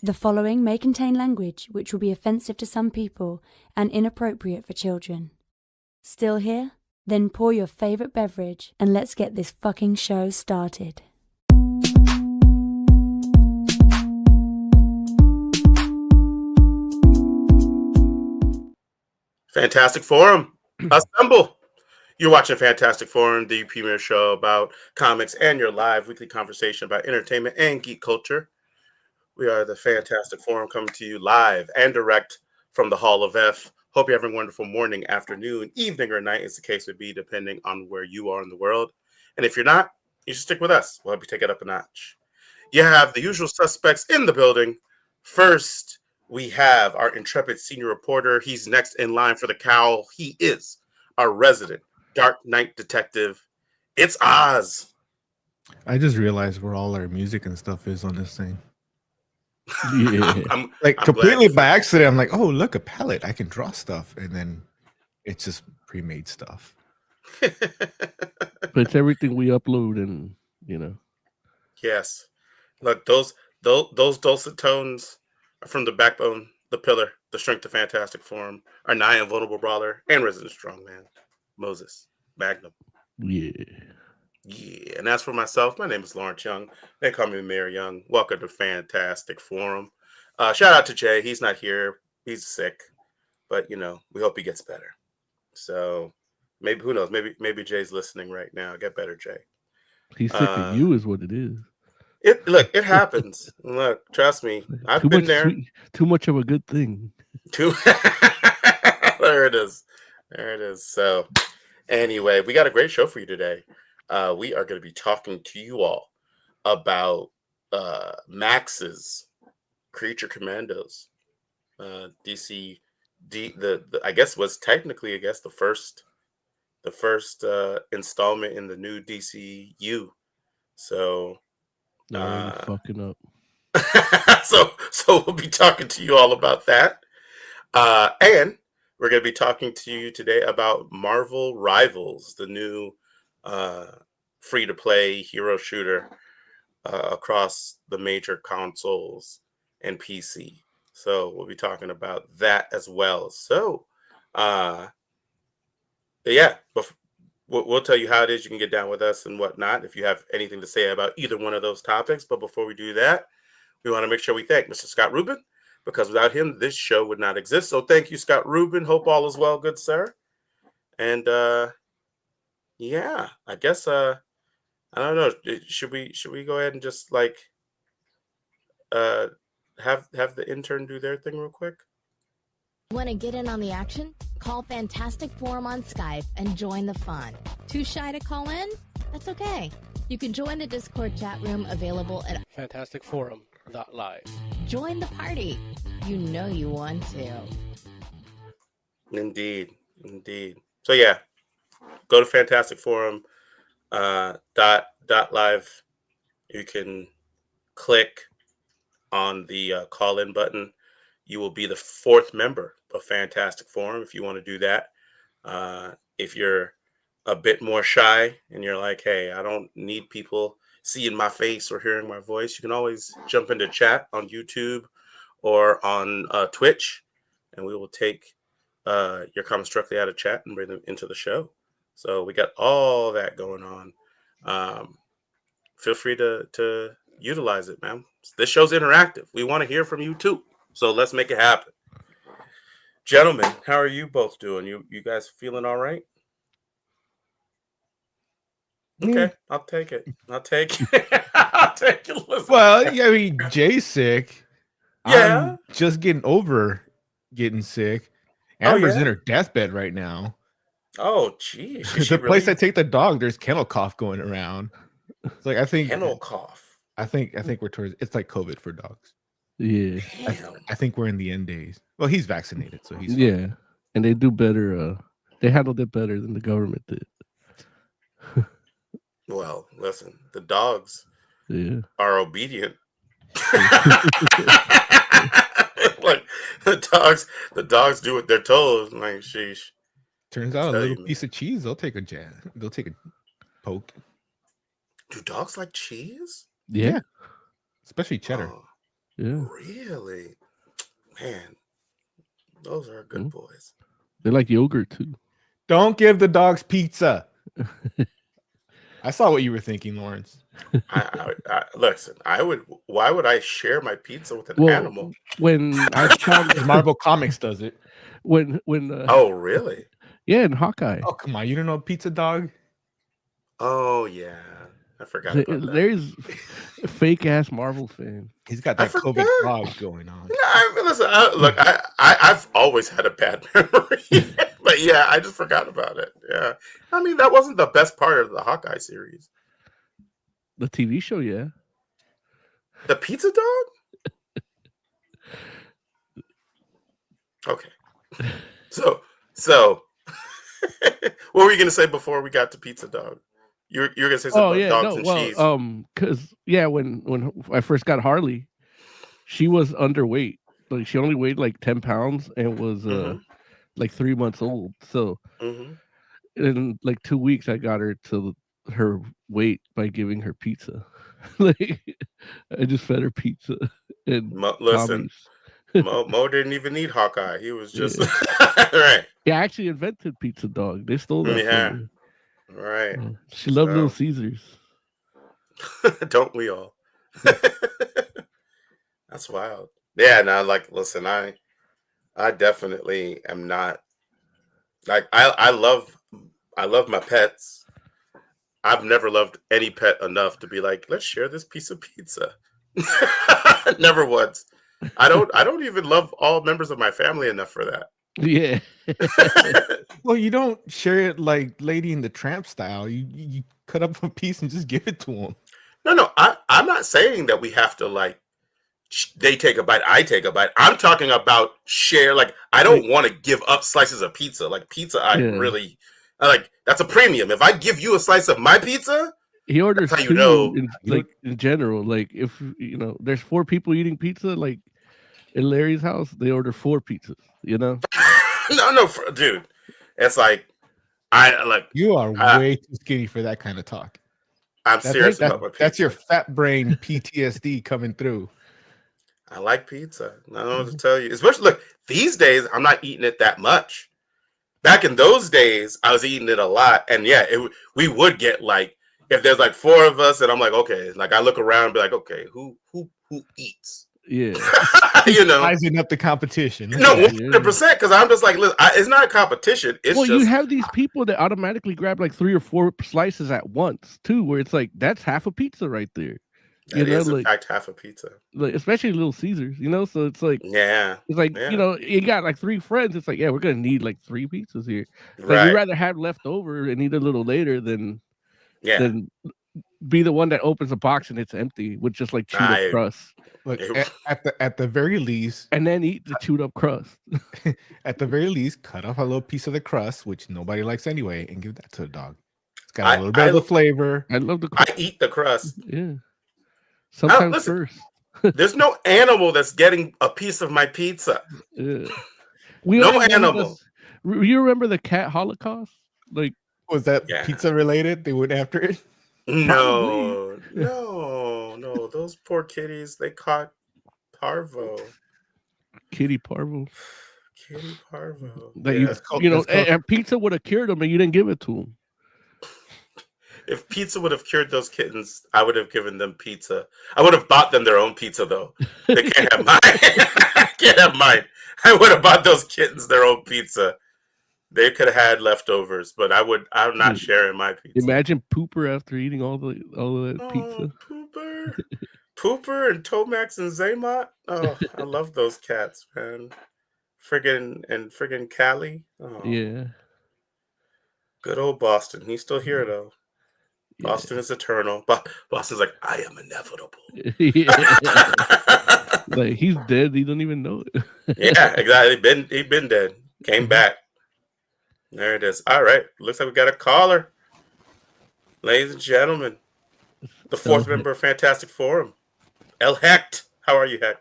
The following may contain language which will be offensive to some people and inappropriate for children. Still here? Then pour your favorite beverage and let's get this fucking show started. Fantastic Forum, assemble! You're watching Fantastic Forum, the premier show about comics and your live weekly conversation about entertainment and geek culture. We are the Fantastic Forum coming to you live and direct from the Hall of F. Hope you're having a wonderful morning, afternoon, evening, or night, as the case would be, depending on where you are in the world. And if you're not, you should stick with us. We'll help you take it up a notch. You have the usual suspects in the building. First, we have our intrepid senior reporter. He's next in line for the cowl. He is our resident Dark Knight detective. It's Oz. I just realized where all our music and stuff is on this thing. Yeah. I'm completely by accident. I'm like, oh, look, a palette. I can draw stuff. And then it's just pre-made stuff. But it's everything we upload and, Yes. Look, those dulcet tones are from the backbone, the pillar, the strength of Fantastic Forum, our nigh invulnerable brawler, and resident strongman, Moses Magnum. Yeah. Yeah, and as for myself, my name is Lawrence Young. They call me Mayor Young. Welcome to Fantastic Forum. Shout out to Jay. He's not here. He's sick, but we hope he gets better. So maybe, who knows? Maybe Jay's listening right now. Get better, Jay. He's sick of you, is what it is. It happens. Look, trust me, I've been there. Too much of a good thing. There it is. So, anyway, we got a great show for you today. We are going to be talking to you all about Max's Creature Commandos. DC, I guess was technically, the first installment in the new DCU. So, no, you're fucking up. so we'll be talking to you all about that. And we're going to be talking to you today about Marvel Rivals, the new free-to-play hero shooter across the major consoles and PC. So we'll be talking about that as well. So, yeah, we'll tell you how it is you can get down with us and whatnot if you have anything to say about either one of those topics. But before we do that, we want to make sure we thank Mr. Scott Rubin, because without him, this show would not exist. So thank you, Scott Rubin. Hope all is well, good sir. And yeah, I guess I don't know. Should we go ahead and just have the intern do their thing real quick? Want to get in on the action? Call Fantastic Forum on Skype and join the fun. Too shy to call in? That's okay. You can join the Discord chat room available at fantasticforum.live. Join the party. You know you want to. Indeed. So yeah, go to Fantastic Forum .live. You can click on the call-in button. You will be the fourth member of Fantastic Forum if you want to do that. If you're a bit more shy and you're like, hey, I don't need people seeing my face or hearing my voice, you can always jump into chat on YouTube or on Twitch, and we will take your comments directly out of chat and bring them into the show. So we got all that going on. Feel free to utilize it, man. This show's interactive. We want to hear from you too. So let's make it happen. Gentlemen, how are you both doing? You guys feeling all right? Okay, I'll take it. I'll take it. Listen. Well, I mean, Jay's sick. Yeah. I'm just getting over getting sick. Amber's in her deathbed right now. Oh, geez. The place I take the dog, there's kennel cough going around. It's like, I think kennel cough. I think we're towards. It's like COVID for dogs. Yeah. I think we're in the end days. Well, he's vaccinated, so he's fine. And they do better. They handled it better than the government did. Well, listen, the dogs are obedient. Like the dogs do what they're told. Like, sheesh. Turns out a little piece of cheese, they'll take a jab. They'll take a poke. Do dogs like cheese? Yeah. Especially cheddar. Yeah, Really? Man, those are good boys. they like yogurt too. Don't give the dogs pizza. I saw what you were thinking, Lawrence. Listen, why would I share my pizza with an Well, animal? when I found Because Marvel Comics does it. when Oh, really? yeah, in Hawkeye, Oh, come on. You don't know Pizza Dog? Oh, yeah. I forgot about that. there's a fake ass Marvel fan. He's got I that COVID forgot. fog going on. Listen, I've always had a bad memory. But yeah, I just forgot about it. Yeah. I mean, that wasn't the best part of the Hawkeye series. The TV show, yeah. The Pizza Dog? Okay. So what were you gonna say before we got to Pizza Dog? You're gonna say something about dogs and cheese. Because when I first got Harley, she was underweight. Like she only weighed like 10 pounds and was like 3 months old. So in like 2 weeks, I got her to her weight by giving her pizza. Like I just fed her pizza and Listen, Mo didn't even need Hawkeye. He was just right. Yeah, I actually invented Pizza Dog. They stole that from me. Right. She loved Little Caesars. Don't we all? That's wild. Yeah, no, like listen, I definitely am not like I love my pets. I've never loved any pet enough to be like, let's share this piece of pizza. Never once. I don't even love all members of my family enough for that. Yeah. Well, you don't share it like Lady in the Tramp style. You cut up a piece and just give it to them. No, I'm not saying that we have to like they take a bite, I take a bite. I'm talking about share. Like I don't want to give up slices of pizza. Like pizza, I like that's a premium. If I give you a slice of my pizza, he orders that's how two. You know, in general, like if there's 4 people eating pizza, like in Larry's house, they order 4 pizzas. No, dude, it's like I like you are way too skinny for that kind of talk. I'm serious about my pizza. That's your fat brain PTSD coming through. I like pizza. I don't know what to tell you. Especially look, these days I'm not eating it that much. Back in those days, I was eating it a lot, and yeah, we would get like if there's like 4 of us, and I'm like, okay, like I look around and be like, okay, who eats? Yeah, Rising up the competition. No, 100%, because I'm just like, listen, it's not a competition. It's you have these people that automatically grab like 3 or 4 slices at once too, where it's like that's half a pizza right there. That is in fact half a pizza, like especially Little Caesars. So it's like it's like you got like 3 friends. It's like we're gonna need like 3 pizzas here. Like we'd rather have leftover and eat a little later than be the one that opens a box and it's empty with just like chewed up crust. Look, at the very least, and then eat the chewed up crust. At the very least, cut off a little piece of the crust, which nobody likes anyway, and give that to a dog. It's got a little bit of the flavor. I love the crust. I eat the crust. Yeah. Sometimes first. There's no animal that's getting a piece of my pizza. Yeah. No animal. You remember the cat Holocaust? Like, was that pizza related? They went after it? No. Those poor kitties, they caught Parvo. Kitty Parvo. Kitty Parvo. And pizza would have cured them and you didn't give it to them. If pizza would have cured those kittens, I would have given them pizza. I would have bought them their own pizza, though. They can't have mine. Can't have mine. I would have bought those kittens their own pizza. They could have had leftovers, but I'm not sharing my pizza. Imagine Pooper after eating all of that pizza. Pooper and Tomax and Zaymot. Oh, I love those cats, man. Friggin' Callie. Oh. Yeah. Good old Boston. He's still here though. Yeah. Boston is eternal. Boston's like, I am inevitable. Like he's dead. He don't even know it. Yeah, exactly. He'd been dead. Came back. There it is. All right. Looks like we got a caller. Ladies and gentlemen, the 4th member of Fantastic Forum, El Hecht. How are you, Hecht?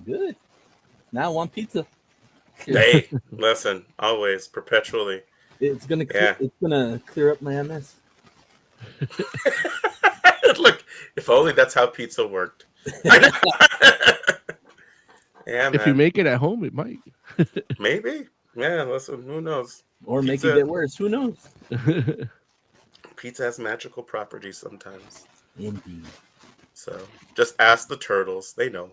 Good. Now one pizza. Hey, listen, always, perpetually. It's gonna clear up my MS. Look, if only that's how pizza worked. Yeah, If you man. make it at home, it might. Maybe. Yeah, listen, who knows? Or make Pizza- it get worse. Who knows? Pizza has magical properties sometimes. Indeed. So just ask the turtles. They know.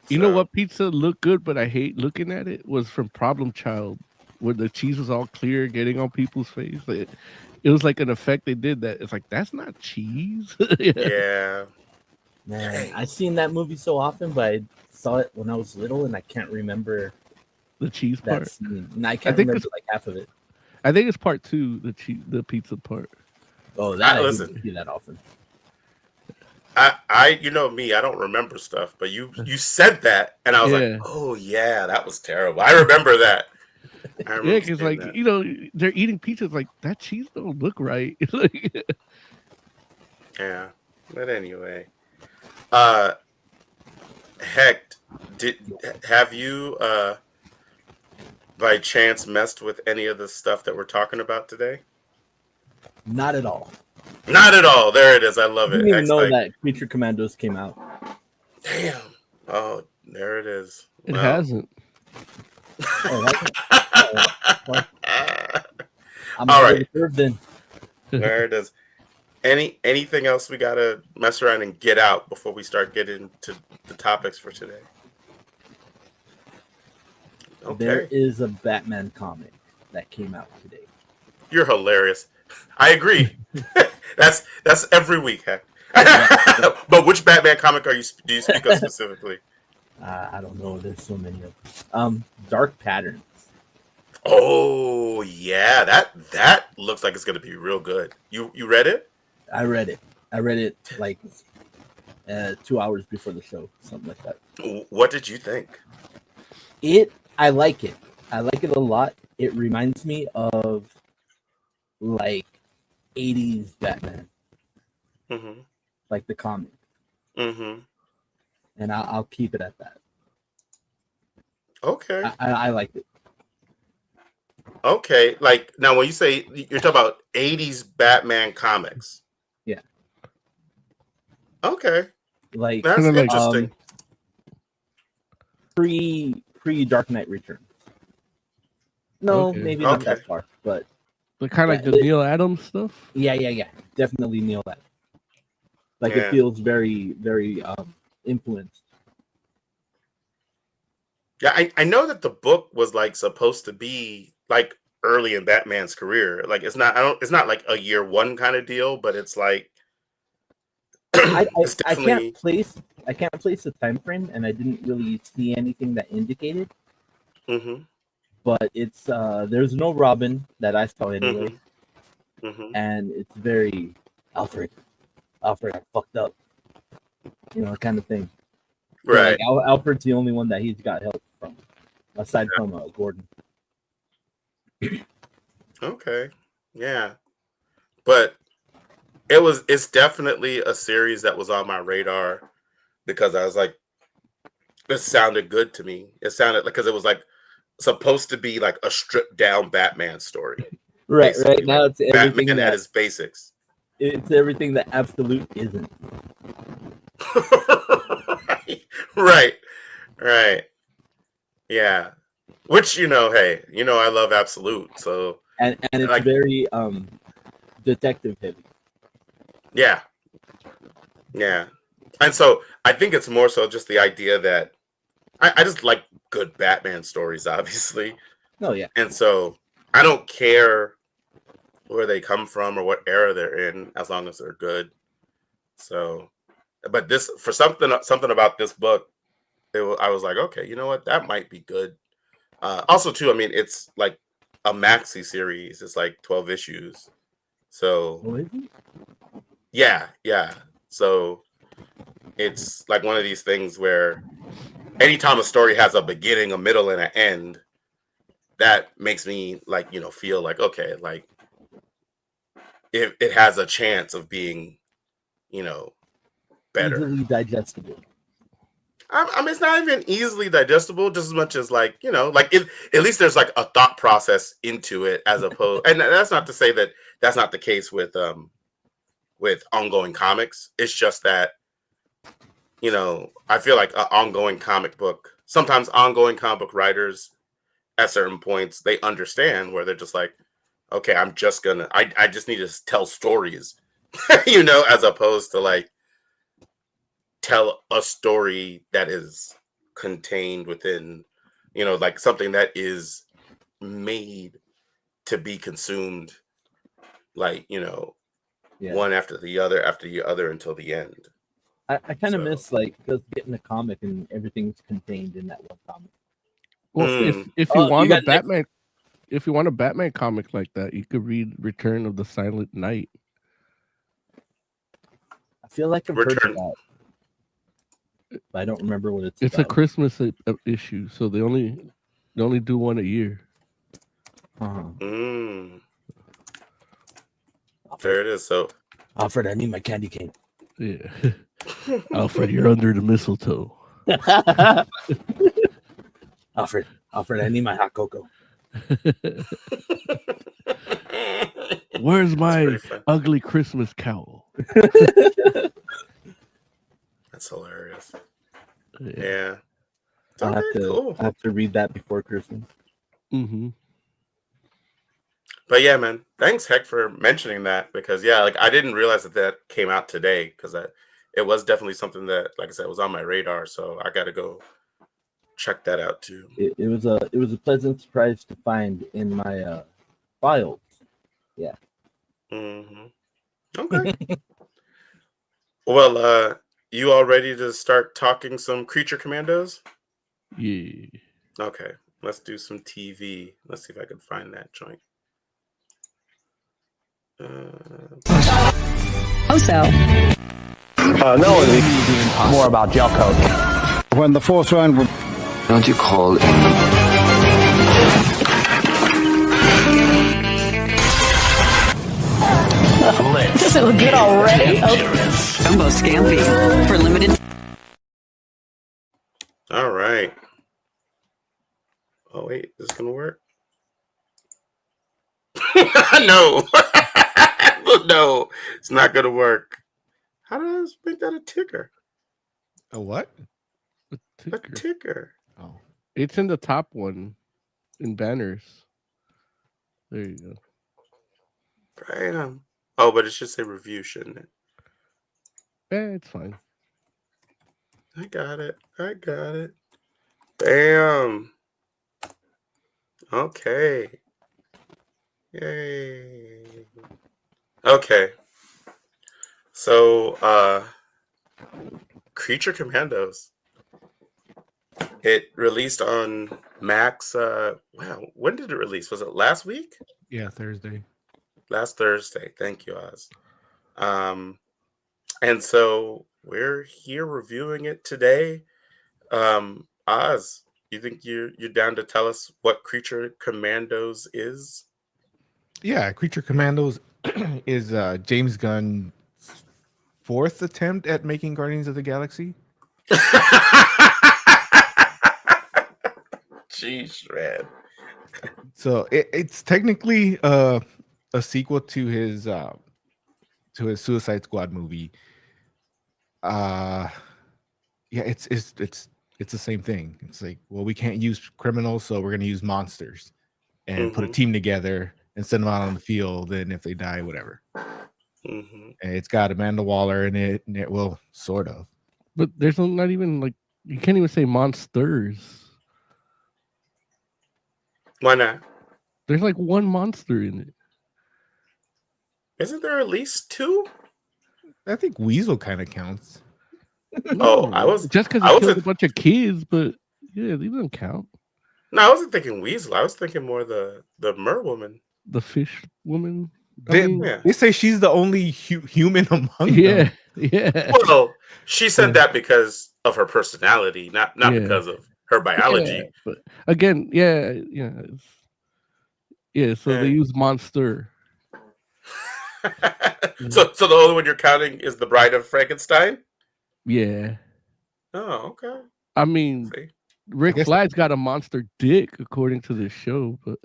You know So, what pizza looked good, but I hate looking at it was from Problem Child, where the cheese was all clear, getting on people's face. It was like an effect they did that. It's like that's not cheese. yeah. Man, Hey. I've seen that movie so often, but I saw it when I was little, and I can't remember The cheese that part. scene. And I can't think remember it's- like half of it. I think it's part 2, the pizza part. Oh, that I listen. didn't see that often. You know me, I don't remember stuff, but you said that, and I was Yeah. like, oh yeah, that was terrible. I remember that. I remember Yeah, because seeing like that. they're eating pizza. It's like that cheese don't look right. Like, Yeah. But anyway, Heck, have you by chance messed with any of the stuff that we're talking about today? Not at all. Not at all. There it is. I love I it. didn't even Heck's know like, that Creature Commandos came out. damn. Oh, there it is. it Well. hasn't. Oh, well, I'm All ahead of right. the curve then. There it is. Anything else we gotta mess around and get out before we start getting to the topics for today? Okay. There is a Batman comic that came out today. You're hilarious. I agree. that's every week, Heck. But which Batman comic do you speak of specifically? I don't know. There's so many of them. Dark Patterns. Oh yeah, that looks like it's gonna be real good. You read it? I read it. I read it like 2 hours before the show, something like that. What did you think? I like it. I like it a lot. It reminds me of like 80s Batman, Mm-hmm. like the comic, Mm-hmm. and I'll keep it at that. Okay. I like it. Okay. Like now, when you say you're talking about 80s Batman comics. Yeah. Okay. Like That's Kinda like- interesting. pre Dark Knight Returns. No, Okay. maybe not Okay. that far, but But kind of like the Neil Adams stuff. yeah. Definitely Neil that. Like Yeah. it feels very, very influenced. Yeah, I know that the book was like supposed to be like early in Batman's career. Like it's not like a year one kind of deal, but it's like it's I definitely can't place the time frame, and I didn't really see anything that indicated. mm-hmm, But it's there's no Robin that I saw anyway, mm-hmm. and it's very Alfred got fucked up, kind of thing. So, Right. like, Alfred's the only one that he's got help from, aside from Gordon. Okay. Yeah. But it's definitely a series that was on my radar because I was like, this sounded good to me. It sounded like, because it was like supposed to be like a stripped down Batman story. Right basically, now like it's everything Batman at that his basics. it's everything that Absolute isn't. Right. Yeah. Which, hey, I love Absolute. So And it's like, very detective heavy. yeah. And so I think it's more so just the idea that I just like good Batman stories, obviously. Oh yeah. And so I don't care where they come from or what era they're in, as long as they're good. So, but this, for something about this book, I was like, okay, you know what? That might be good. Also, too, I mean, it's like a maxi series. It's like 12 issues. So, Oh, is it? yeah. So it's like one of these things where anytime a story has a beginning, a middle, and an end, that makes me like, feel like, okay, like it has a chance of being, better. Easily digestible. I mean, it's not even easily digestible, just as much as like, like at least there's like a thought process into it, as opposed, and that's not to say that that's not the case with ongoing comics. It's just that you know, I feel like an ongoing comic book. Sometimes ongoing comic book writers at certain points they understand where they're just like, okay, I just need to tell stories, you know, as opposed to like tell a story that is contained within, you know, like something that is made to be consumed, like, you know, Yeah, one after the other until the end. I kind of So, miss like just getting a comic and everything's contained in that one comic. Well, mm, if you Oh, want you a got next. Batman, if you want a Batman comic like that, you could read Return of the Silent Knight. I feel like I've heard of Return. that, but I don't remember what it's It's a about. Christmas issue, so they only do one a year. Uh-huh. Mm, there Alfred, it is. So, Alfred, I need my candy cane. Yeah, Alfred, you're under the mistletoe. Alfred, I need my hot cocoa. Where's That's my pretty fun. ugly Christmas cowl? That's hilarious. Yeah. Yeah. I'll Okay, have to cool. I have to read that before Christmas. Mm-hmm. But yeah, man, thanks Heck for mentioning that because yeah, like I didn't realize that came out today because it was definitely something that, like I said, was on my radar. So I got to go check that out too. It was a pleasant surprise to find in my files. Yeah. Hmm. Okay. Well, you all ready to start talking some Creature Commandos? Yeah. Okay, let's do some TV. Let's see if I can find that joint. Also, No, it'd be more about gel coat. When the fourth round would... Don't you call doesn't look good already. Jumbo Scampi for limited. All right. Oh wait, is this gonna work? No. No, it's not gonna work. How do I make that a ticker? A what? A ticker. Oh, It's in the top one in banners. There you go. Bam. Oh, but it should say review, shouldn't it? It's fine. I got it. I got it. Bam. Okay. Yay. Okay. So, Creature Commandos. It released on Max. Wow, when did it release? Was it last week? yeah, Thursday. Last Thursday. Thank you, Oz. And so we're here reviewing it today. Oz, you think you're down to tell us what Creature Commandos is? Yeah, Creature Commandos is James Gunn's fourth attempt at making Guardians of the Galaxy. Jeez, man. So it's technically a sequel to his Suicide Squad movie. Yeah, it's the same thing. It's like, well, we can't use criminals, so we're gonna use monsters and put a team together and send them out on the field. And if they die, whatever. And it's got Amanda Waller in it, and it will sort of. But there's not even like you can't even say monsters. Why not? There's like one monster in it. Isn't there at least two? I think Weasel kind of counts. Oh, I was just because he killed a bunch of kids, but yeah, these don't count. No, I wasn't thinking Weasel. I was thinking more the Mer woman, the fish woman. They say she's the only human among them. Yeah. Well, she said that because of her personality, not because of her biology. Yeah, but again, yeah. So they use monster. So the only one you're counting is the Bride of Frankenstein. Yeah. Oh, okay. I mean, Rick Flagg's got a monster dick according to this show, but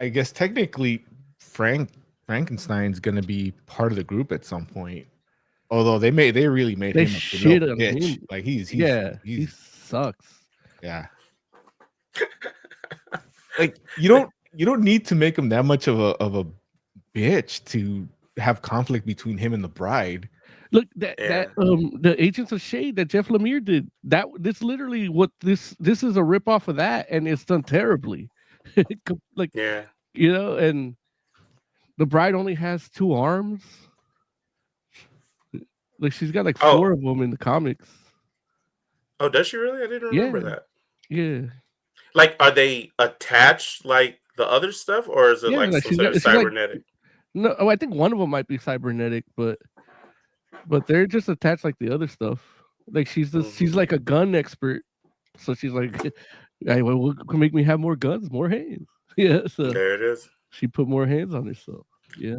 I guess technically Frankenstein's going to be part of the group at some point. Although they really made They him a shit real on bitch. him. Like he's he sucks. yeah. Like you don't need to make him that much of a bitch to have conflict between him and the bride. Look, that the Agents of Shade that Jeff Lemire did, this literally what this is a ripoff of that, and it's done terribly. Like, Yeah. you know, and the bride only has 2 arms. Like she's got like 4 of them in the comics. Oh, does she really? I didn't remember that. Yeah. Like, are they attached like the other stuff, or is it like some sort of cybernetic? No, I think one of them might be cybernetic, but they're just attached like the other stuff. Like she's like a gun expert, so she's like, "Hey, well, make me have more guns, more hands." Yeah, so there it is. She put more hands on herself. Yeah.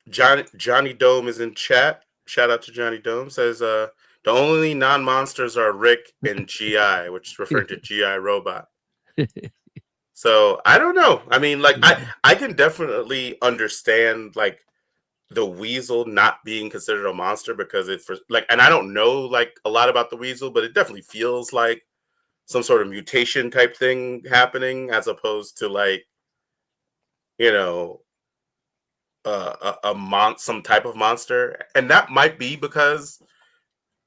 Johnny Dome is in chat. Shout out to Johnny Dome. Says the only non-monsters are Rick and GI, which is referring to GI Robot. So I don't know. I mean, like I can definitely understand like the Weasel not being considered a monster because and I don't know like a lot about the Weasel, but it definitely feels like some sort of mutation type thing happening as opposed to like, you know, some type of monster. And that might be because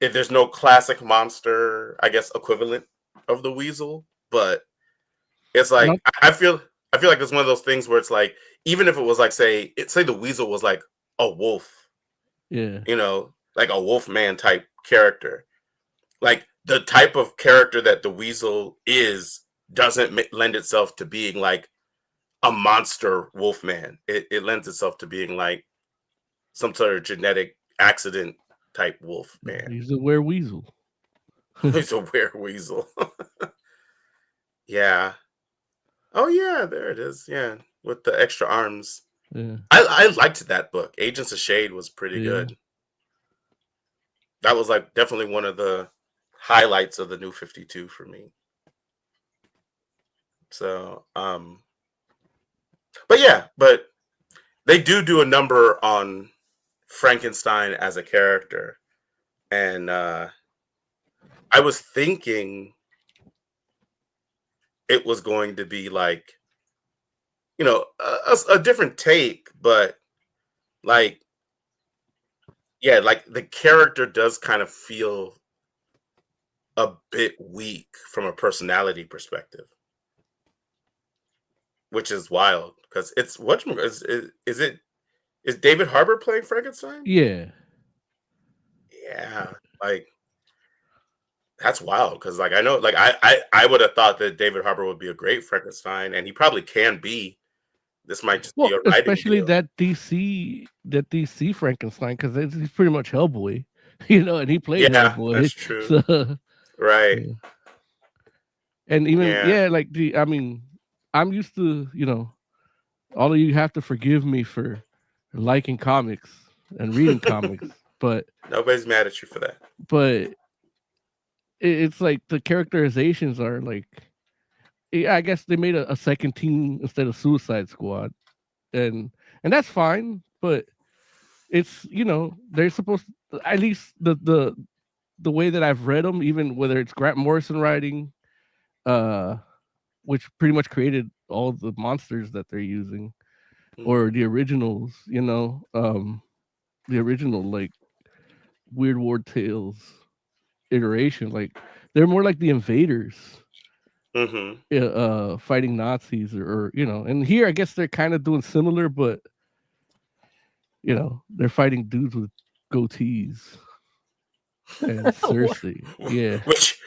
if there's no classic monster, I guess, equivalent of the Weasel, but it's like I feel like it's one of those things where it's like, even if it was like say the Weasel was like a wolf, yeah, you know, like a Wolfman type character, like the type of character that the Weasel is doesn't lend itself to being like a monster Wolfman. It lends itself to being like some sort of genetic accident type Wolfman. He's a wereweasel. He's a wereweasel. Yeah. Oh yeah, there it is. Yeah, with the extra arms. Yeah. I liked that book. Agents of Shade was pretty good. That was like definitely one of the highlights of the New 52 for me. So, but they do a number on Frankenstein as a character, and I was thinking it was going to be like, you know, a different take, but like, yeah, like the character does kind of feel a bit weak from a personality perspective, which is wild because it's is David Harbour playing Frankenstein? Yeah, like that's wild because like I know like I would have thought that David Harbour would be a great Frankenstein, and he probably can be. This might just be a writing especially deal. that DC Frankenstein, because he's pretty much Hellboy, you know, and he played Hellboy. That's true. So, right. Yeah. And even like I mean, I'm used to, you know, all of you have to forgive me for liking comics and reading comics, but nobody's mad at you for that. But it's like the characterizations are like, I guess they made a second team instead of Suicide Squad, and that's fine. But it's, you know, they're supposed to, at least the way that I've read them, even whether it's Grant Morrison writing, which pretty much created all the monsters that they're using, or the originals, you know, the original like Weird War Tales iteration, like they're more like the invaders. Fighting Nazis or you know, and here I guess they're kind of doing similar, but you know, they're fighting dudes with goatees and Cersei. Yeah, which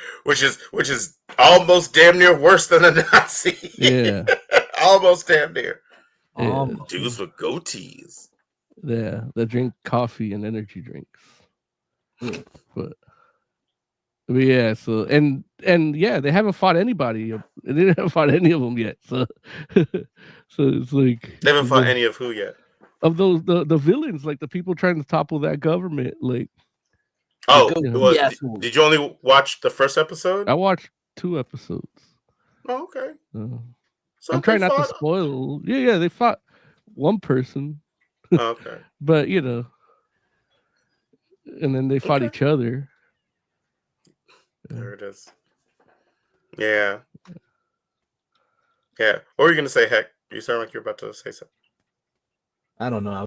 is almost damn near worse than a Nazi. Yeah, almost damn near. Yeah. Dudes with goatees. Yeah, they drink coffee and energy drinks. But yeah, so and yeah, they haven't fought anybody. They haven't fought any of them yet. So it's like they haven't fought any of who yet. Of those the villains, like the people trying to topple that government. Like, did you only watch the first episode? I watched 2 episodes. Oh, okay. So I'm trying not to spoil. Yeah, they fought one person. Okay. But you know, and then they fought each other. There it is. Yeah. Yeah. What were you gonna say, Heck? You sound like you're about to say something. I don't know. I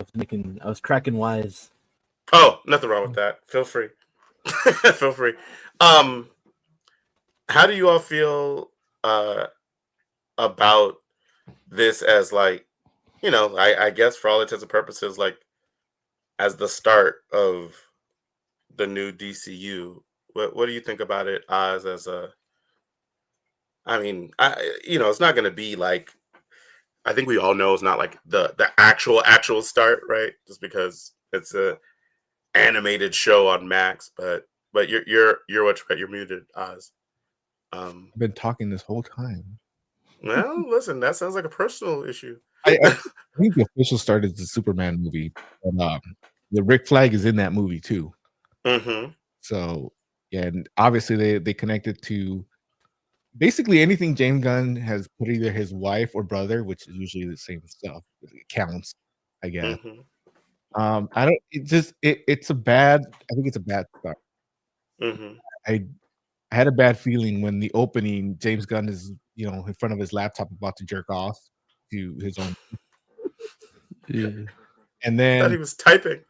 was cracking wise. Oh, nothing wrong with that. Feel free. Feel free. How do you all feel about this as like, I guess for all intents and purposes, like as the start of the new DCU? What do you think about it, Oz, as a it's not gonna be like, I think we all know it's not like the actual start, right? Just because it's a animated show on Max, but you're you're muted, Oz. I've been talking this whole time. Well, listen, that sounds like a personal issue. I think the official start is the Superman movie, but the Rick Flag is in that movie too. Mm-hmm. So yeah, and obviously they connected to basically anything James Gunn has put either his wife or brother, which is usually the same stuff. It counts, I guess. Mm-hmm. I don't. It's a bad. I think it's a bad start. Mm-hmm. I had a bad feeling when the opening James Gunn is in front of his laptop about to jerk off to his own. Yeah. And then I thought he was typing.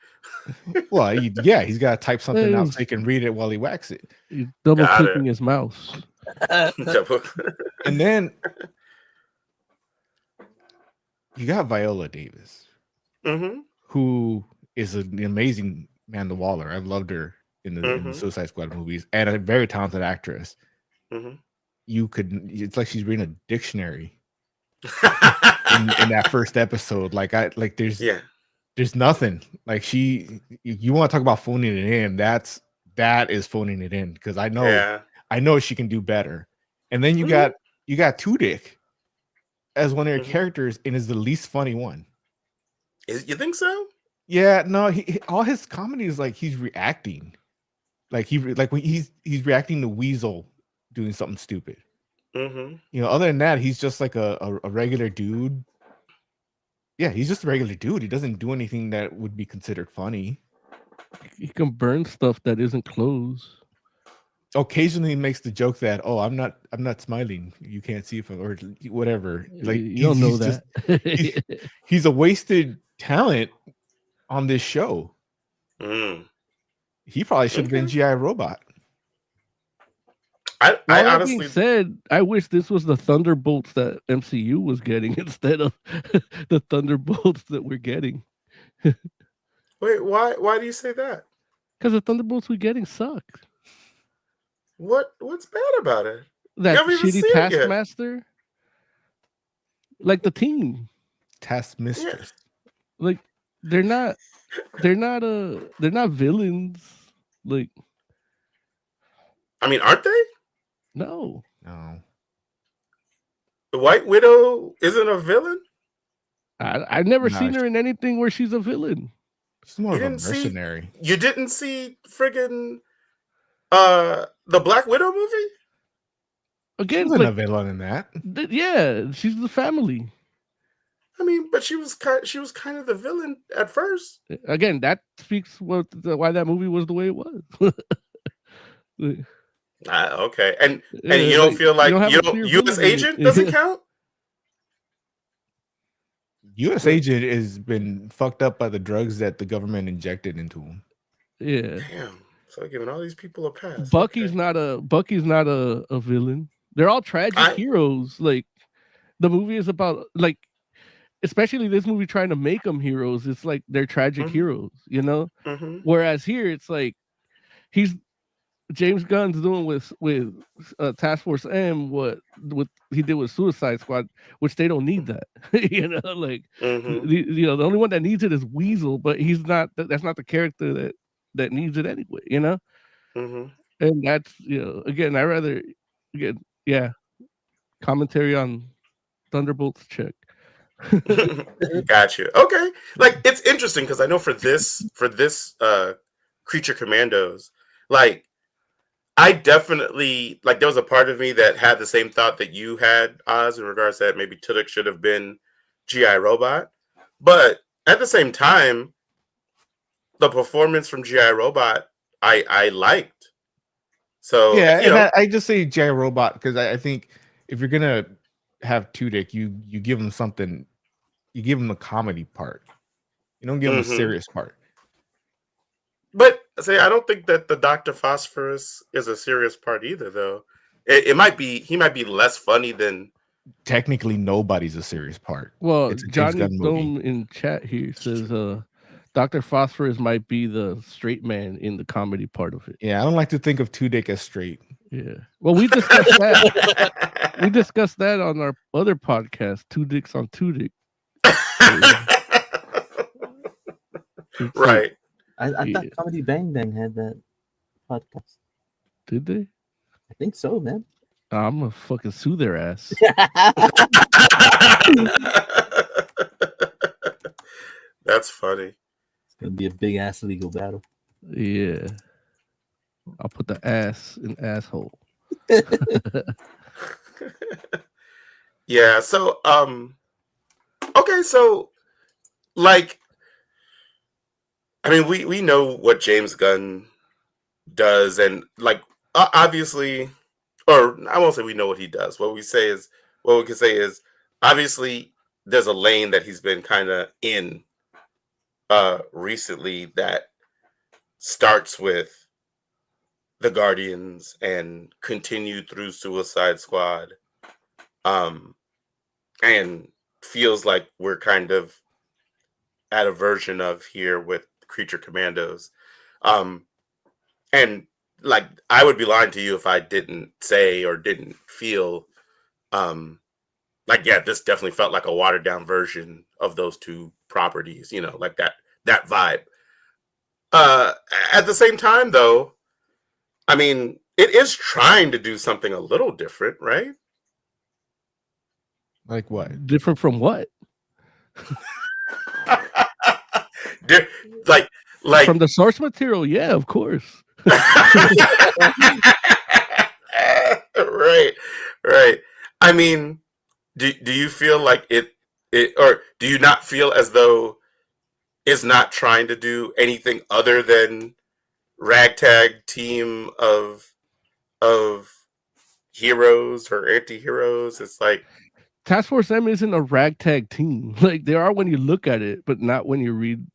Well, he's got to type something out so he can read it while he whacks it. He's double clicking his mouse. And then you got Viola Davis, who is an amazing Amanda Waller. I've loved her in the Suicide Squad movies, and a very talented actress. It's like she's reading a dictionary in that first episode. There's nothing like you want to talk about phoning it in. That is phoning it in, because I know she can do better. And then you got Tudyk as one of your characters, and is the least funny one. You think so? Yeah, no. All his comedy is like he's reacting, when he's reacting to Weasel doing something stupid. Other than that, he's just like a regular dude. Yeah, he's just a regular dude. He doesn't do anything that would be considered funny. He can burn stuff that isn't clothes. Occasionally he makes the joke that, oh, I'm not smiling, you can't see if or whatever. Like, you don't know that. He's a wasted talent on this show. He probably should have been G.I. Robot. I honestly being said, I wish this was the Thunderbolts that MCU was getting instead of the Thunderbolts that we're getting. Wait, why do you say that? Because the Thunderbolts we're getting suck. What's bad about it? That shitty Taskmaster, like the team, Taskmistress. Yeah. Like they're not villains. Like, I mean, aren't they? No. The White Widow isn't a villain. I've never seen her in anything where she's a villain. She's more of a mercenary. You didn't see friggin' the Black Widow movie? Again, she wasn't a villain in that. Yeah, she's the family. I mean, but she was kind of the villain at first. Again, that speaks why that movie was the way it was. Okay, and you don't feel like U.S. Agent doesn't count? U.S. Agent has been fucked up by the drugs that the government injected into him. Yeah. Damn. So giving all these people a pass. Bucky's not a villain. They're all tragic heroes. Like, the movie is about, like, especially this movie trying to make them heroes. It's like they're tragic heroes, Whereas here it's like James Gunn's doing with Task Force M what he did with Suicide Squad, which they don't need that. The only one that needs it is Weasel, but he's not. That's not the character that needs it anyway. And that's again, I rather commentary on Thunderbolts check. Got you. Okay, like it's interesting because I know for this Creature Commandos, like. I definitely, like, there was a part of me that had the same thought that you had, Oz, in regards to that maybe Tudyk should have been G.I. Robot. But at the same time, the performance from G.I. Robot, I liked. So yeah, you and know, I just say J Robot because I think if you're gonna have Tudyk, you give him something, you give him the comedy part. You don't give him the serious part. But say I don't think that the Dr. Phosphorus is a serious part either, though. It might be he might be less funny than. Technically, nobody's a serious part. Well, It's a James Johnny Gunn movie. Dome in chat here says Dr. Phosphorus might be the straight man in the comedy part of it. Yeah, I don't like to think of Tudyk as straight. Yeah. Well, we discussed that. We discussed that on our other podcast, Two Dicks on Tudyk. Right. I thought Comedy Bang Bang had that podcast. Did they? I think so, man. I'm gonna fucking sue their ass. That's funny. It's gonna be a big ass legal battle. Yeah. I'll put the ass in asshole. Yeah, so okay, so like I mean we know what James Gunn does, and like obviously, or I won't say we know what he does. What we can say is obviously there's a lane that he's been kind of in recently that starts with the Guardians and continued through Suicide Squad, and feels like we're kind of at a version of here with Creature Commandos, and like I would be lying to you if I didn't say or didn't feel like yeah, this definitely felt like a watered down version of those two properties, you know, like that vibe. At the same time, though, I mean, it is trying to do something a little different, right? Like what? Different from what? like from the source material, yeah, of course. Right. I mean, do you feel like it or do you not feel as though it's not trying to do anything other than ragtag team of heroes or anti-heroes? It's like Task Force M isn't a ragtag team. Like they are when you look at it, but not when you read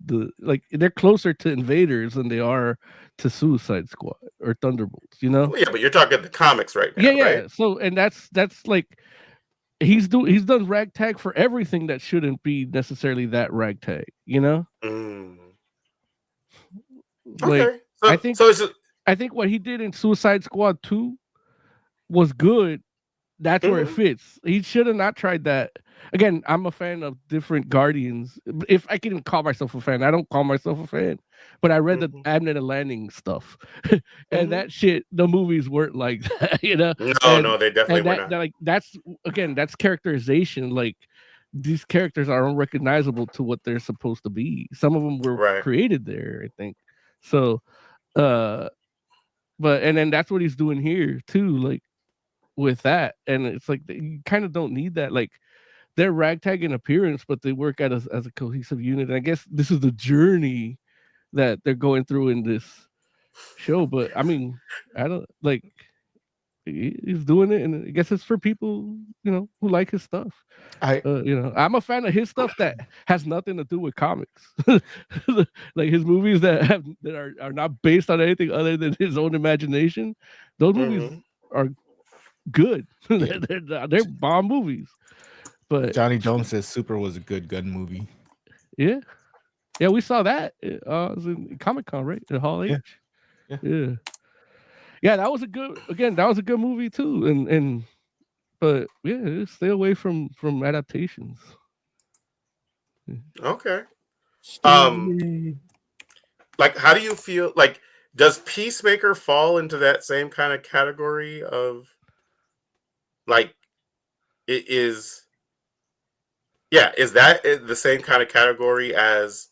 they're closer to Invaders than they are to Suicide Squad or Thunderbolts, you know? Well, yeah, but you're talking the comics right now, yeah. right? So and that's like he's done ragtag for everything that shouldn't be necessarily that ragtag, you know? Okay. Like I think what he did in Suicide Squad 2 was good. That's where it fits. He should have not tried that. Again, I'm a fan of different Guardians. If I can even call myself a fan, I don't call myself a fan, but I read the Abnett and Landing stuff, and that shit. The movies weren't like that, you know. No, they definitely were not. Like that's characterization. Like these characters are unrecognizable to what they're supposed to be. Some of them were created there, I think. So, but and then that's what he's doing here too. Like. With that, and it's like you kind of don't need that. Like they're ragtag in appearance, but they work as a cohesive unit. And I guess this is the journey that they're going through in this show. But I mean, I don't like he's doing it, and I guess it's for people who like his stuff. I'm a fan of his stuff that has nothing to do with comics, like his movies that are not based on anything other than his own imagination. Those movies are good. They're bomb movies. But Johnny Jones says Super was a good gun movie. Yeah, we saw that. It was in Comic-Con, right? At Hall H. Yeah. That was a good movie too. But yeah, stay away from adaptations. Okay. Like, how do you feel? Like, does Peacemaker fall into that same kind of category of? Like, is that the same kind of category as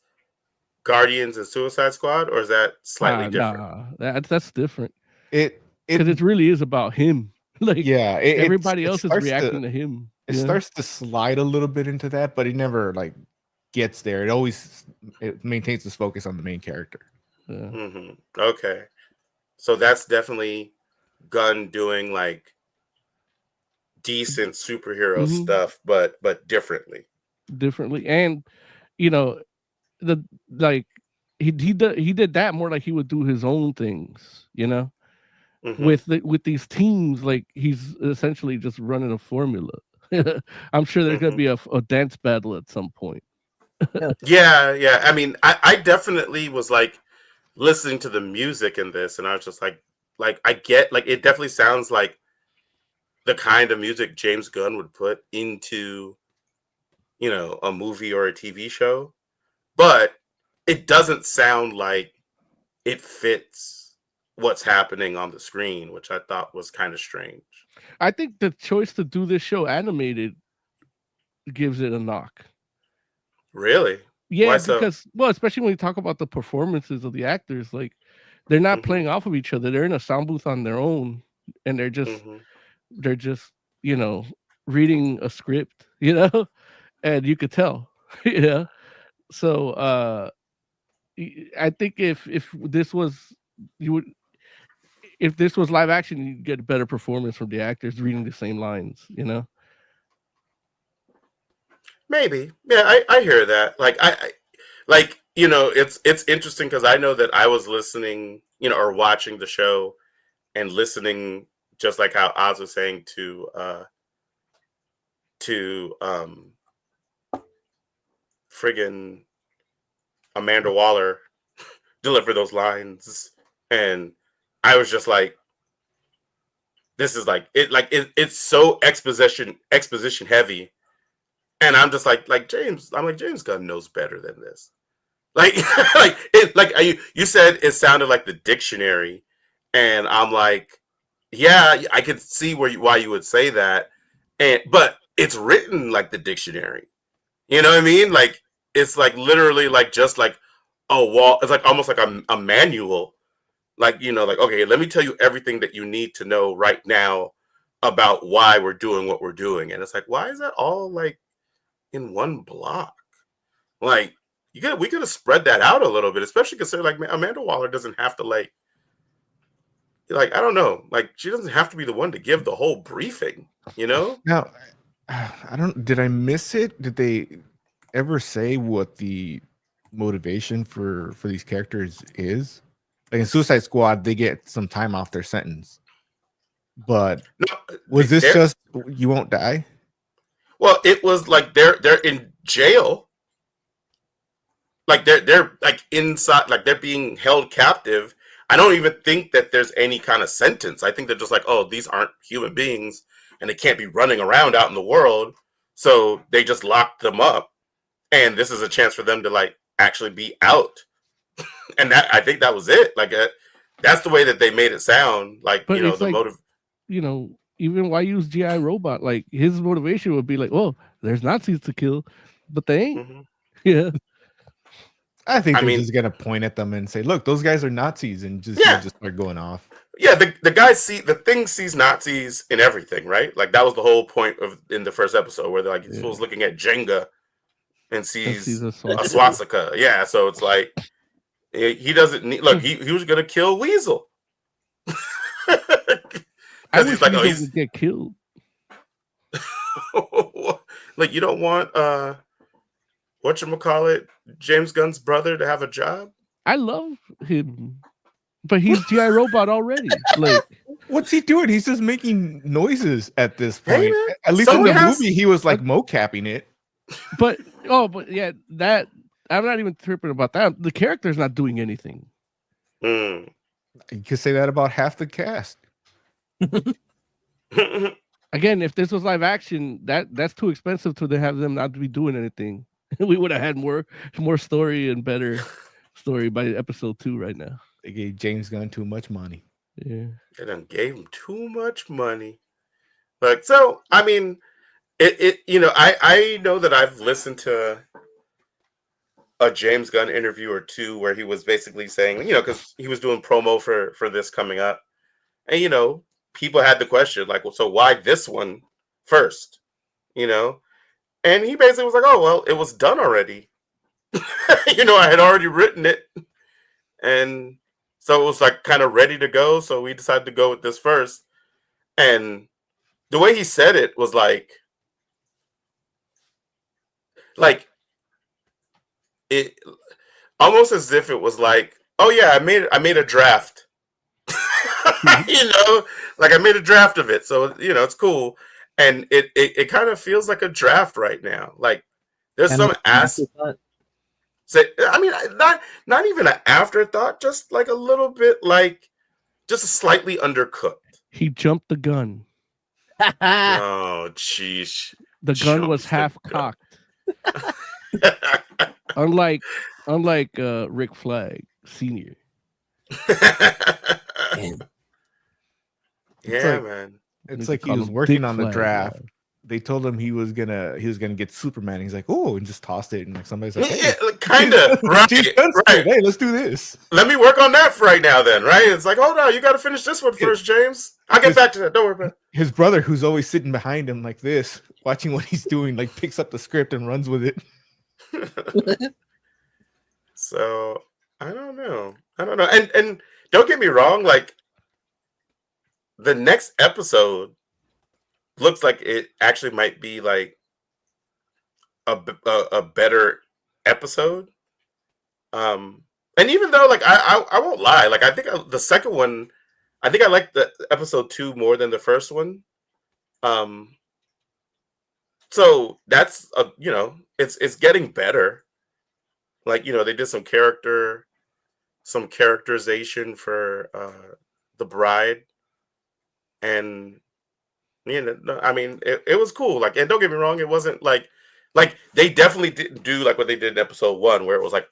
Guardians and Suicide Squad, or is that slightly different? That's different. Because it really is about him. Like, everybody else is reacting to him. It starts to slide a little bit into that, but it never like gets there. It maintains its focus on the main character. Yeah. Okay, so that's definitely Gunn doing like decent superhero stuff, but differently. And you know, the like he did that more like he would do his own things, you know, with these teams. Like he's essentially just running a formula. I'm sure there's gonna be a dance battle at some point. Yeah. I mean, I definitely was like listening to the music in this, and I was just like I get, like, it definitely sounds like the kind of music James Gunn would put into, you know, a movie or a TV show, but it doesn't sound like it fits what's happening on the screen, which I thought was kind of strange. I think the choice to do this show animated gives it a knock. Really? Yeah, Why so? because especially when you talk about the performances of the actors, like they're not playing off of each other. They're in a sound booth on their own, and they're just you know, reading a script, you know, and you could tell, yeah. So I think if this was if this was live action, you'd get a better performance from the actors reading the same lines, you know. Maybe. Yeah, I hear that. Like like, you know, it's interesting because I know that I was listening, you know, or watching the show and listening, just like how Oz was saying, to friggin' Amanda Waller deliver those lines, and I was just like, this is it's so exposition heavy, and I'm just like James Gunn knows better than this. Like you said, it sounded like the dictionary, and I'm like, yeah, I could see why you would say that, but it's written like the dictionary. You know what I mean? Like, it's like literally like just like a wall. It's like almost like a manual. Like, you know, like, okay, let me tell you everything that you need to know right now about why we're doing what we're doing. And it's like, why is that all like in one block? Like, we could have spread that out a little bit, especially considering like Amanda Waller doesn't have to like I don't know, like she doesn't have to be the one to give the whole briefing, you know? Now, did I miss it? Did they ever say what the motivation for these characters is? Like in Suicide Squad, they get some time off their sentence. But no, was this just you won't die? Well, it was like they're in jail. Like they're like inside, like they're being held captive. I don't even think that there's any kind of sentence. I think they're just like, oh, these aren't human beings and they can't be running around out in the world. So they just locked them up. And this is a chance for them to like actually be out. And that, I think that was it. Like that's the way that they made it sound. Like, but you know, the motive. You know, even why use GI Robot? Like his motivation would be like, oh, there's Nazis to kill, but they ain't. Yeah. I think they're just gonna point at them and say, "Look, those guys are Nazis," and just start going off. Yeah, the guy sees Nazis in everything, right? Like that was the whole point in the first episode where they're like, he's looking at Jenga and sees a swastika. Yeah, so it's like he doesn't need. Look, he was gonna kill Weasel. I wish like, Weasel would get killed. Like you don't want whatchamacallit, James Gunn's brother to have a job? I love him. But he's GI Robot already. Like, what's he doing? He's just making noises at this point. Hey, at least in the movie, he was like mocapping it. But yeah, that I'm not even tripping about that. The character's not doing anything. You could say that about half the cast. Again, if this was live action, that's too expensive to have them not be doing anything. We would have had more story and better story by episode 2 right now. They gave James Gunn too much money. Yeah. They done gave him too much money. Like, so, I mean, it you know, I know that I've listened to a James Gunn interview or two where he was basically saying, you know, because he was doing promo for this coming up. And, you know, people had the question, like, well, so why this one first? You know? And he basically was like, oh, well, it was done already. I had already written it, and so it was like kind of ready to go. So we decided to go with this first, and the way he said it was like it almost as if it was like, oh yeah, I made a draft. Like I made a draft of it, so it's cool, and it kind of feels like a draft right now. Like there's Kind some of ass. afterthought. I mean, not even an afterthought, just like a little bit, like just slightly undercooked. He jumped the gun. Oh, jeez. The gun was half cocked. unlike Rick Flag Sr. Yeah, man. It's like he was working on the draft. They told him he was gonna get Superman. He's like, oh, and just tossed it, and like somebody's like, hey, kind of right. Hey, let's do this. Let me work on that right now, then. Right? It's like, hold on, you got to finish this one first, James. I'll get back to that. Don't worry about it. His brother, who's always sitting behind him like this, watching what he's doing, like picks up the script and runs with it. So I don't know. And don't get me wrong, like the next episode looks like it actually might be like a better episode. And even though like I won't lie, like I think the second one, I think I like the episode 2 more than the first one. So that's it's getting better. Like they did some characterization for the bride, and I mean it was cool. Like, and don't get me wrong, it wasn't like they definitely didn't do like what they did in episode 1, where it was like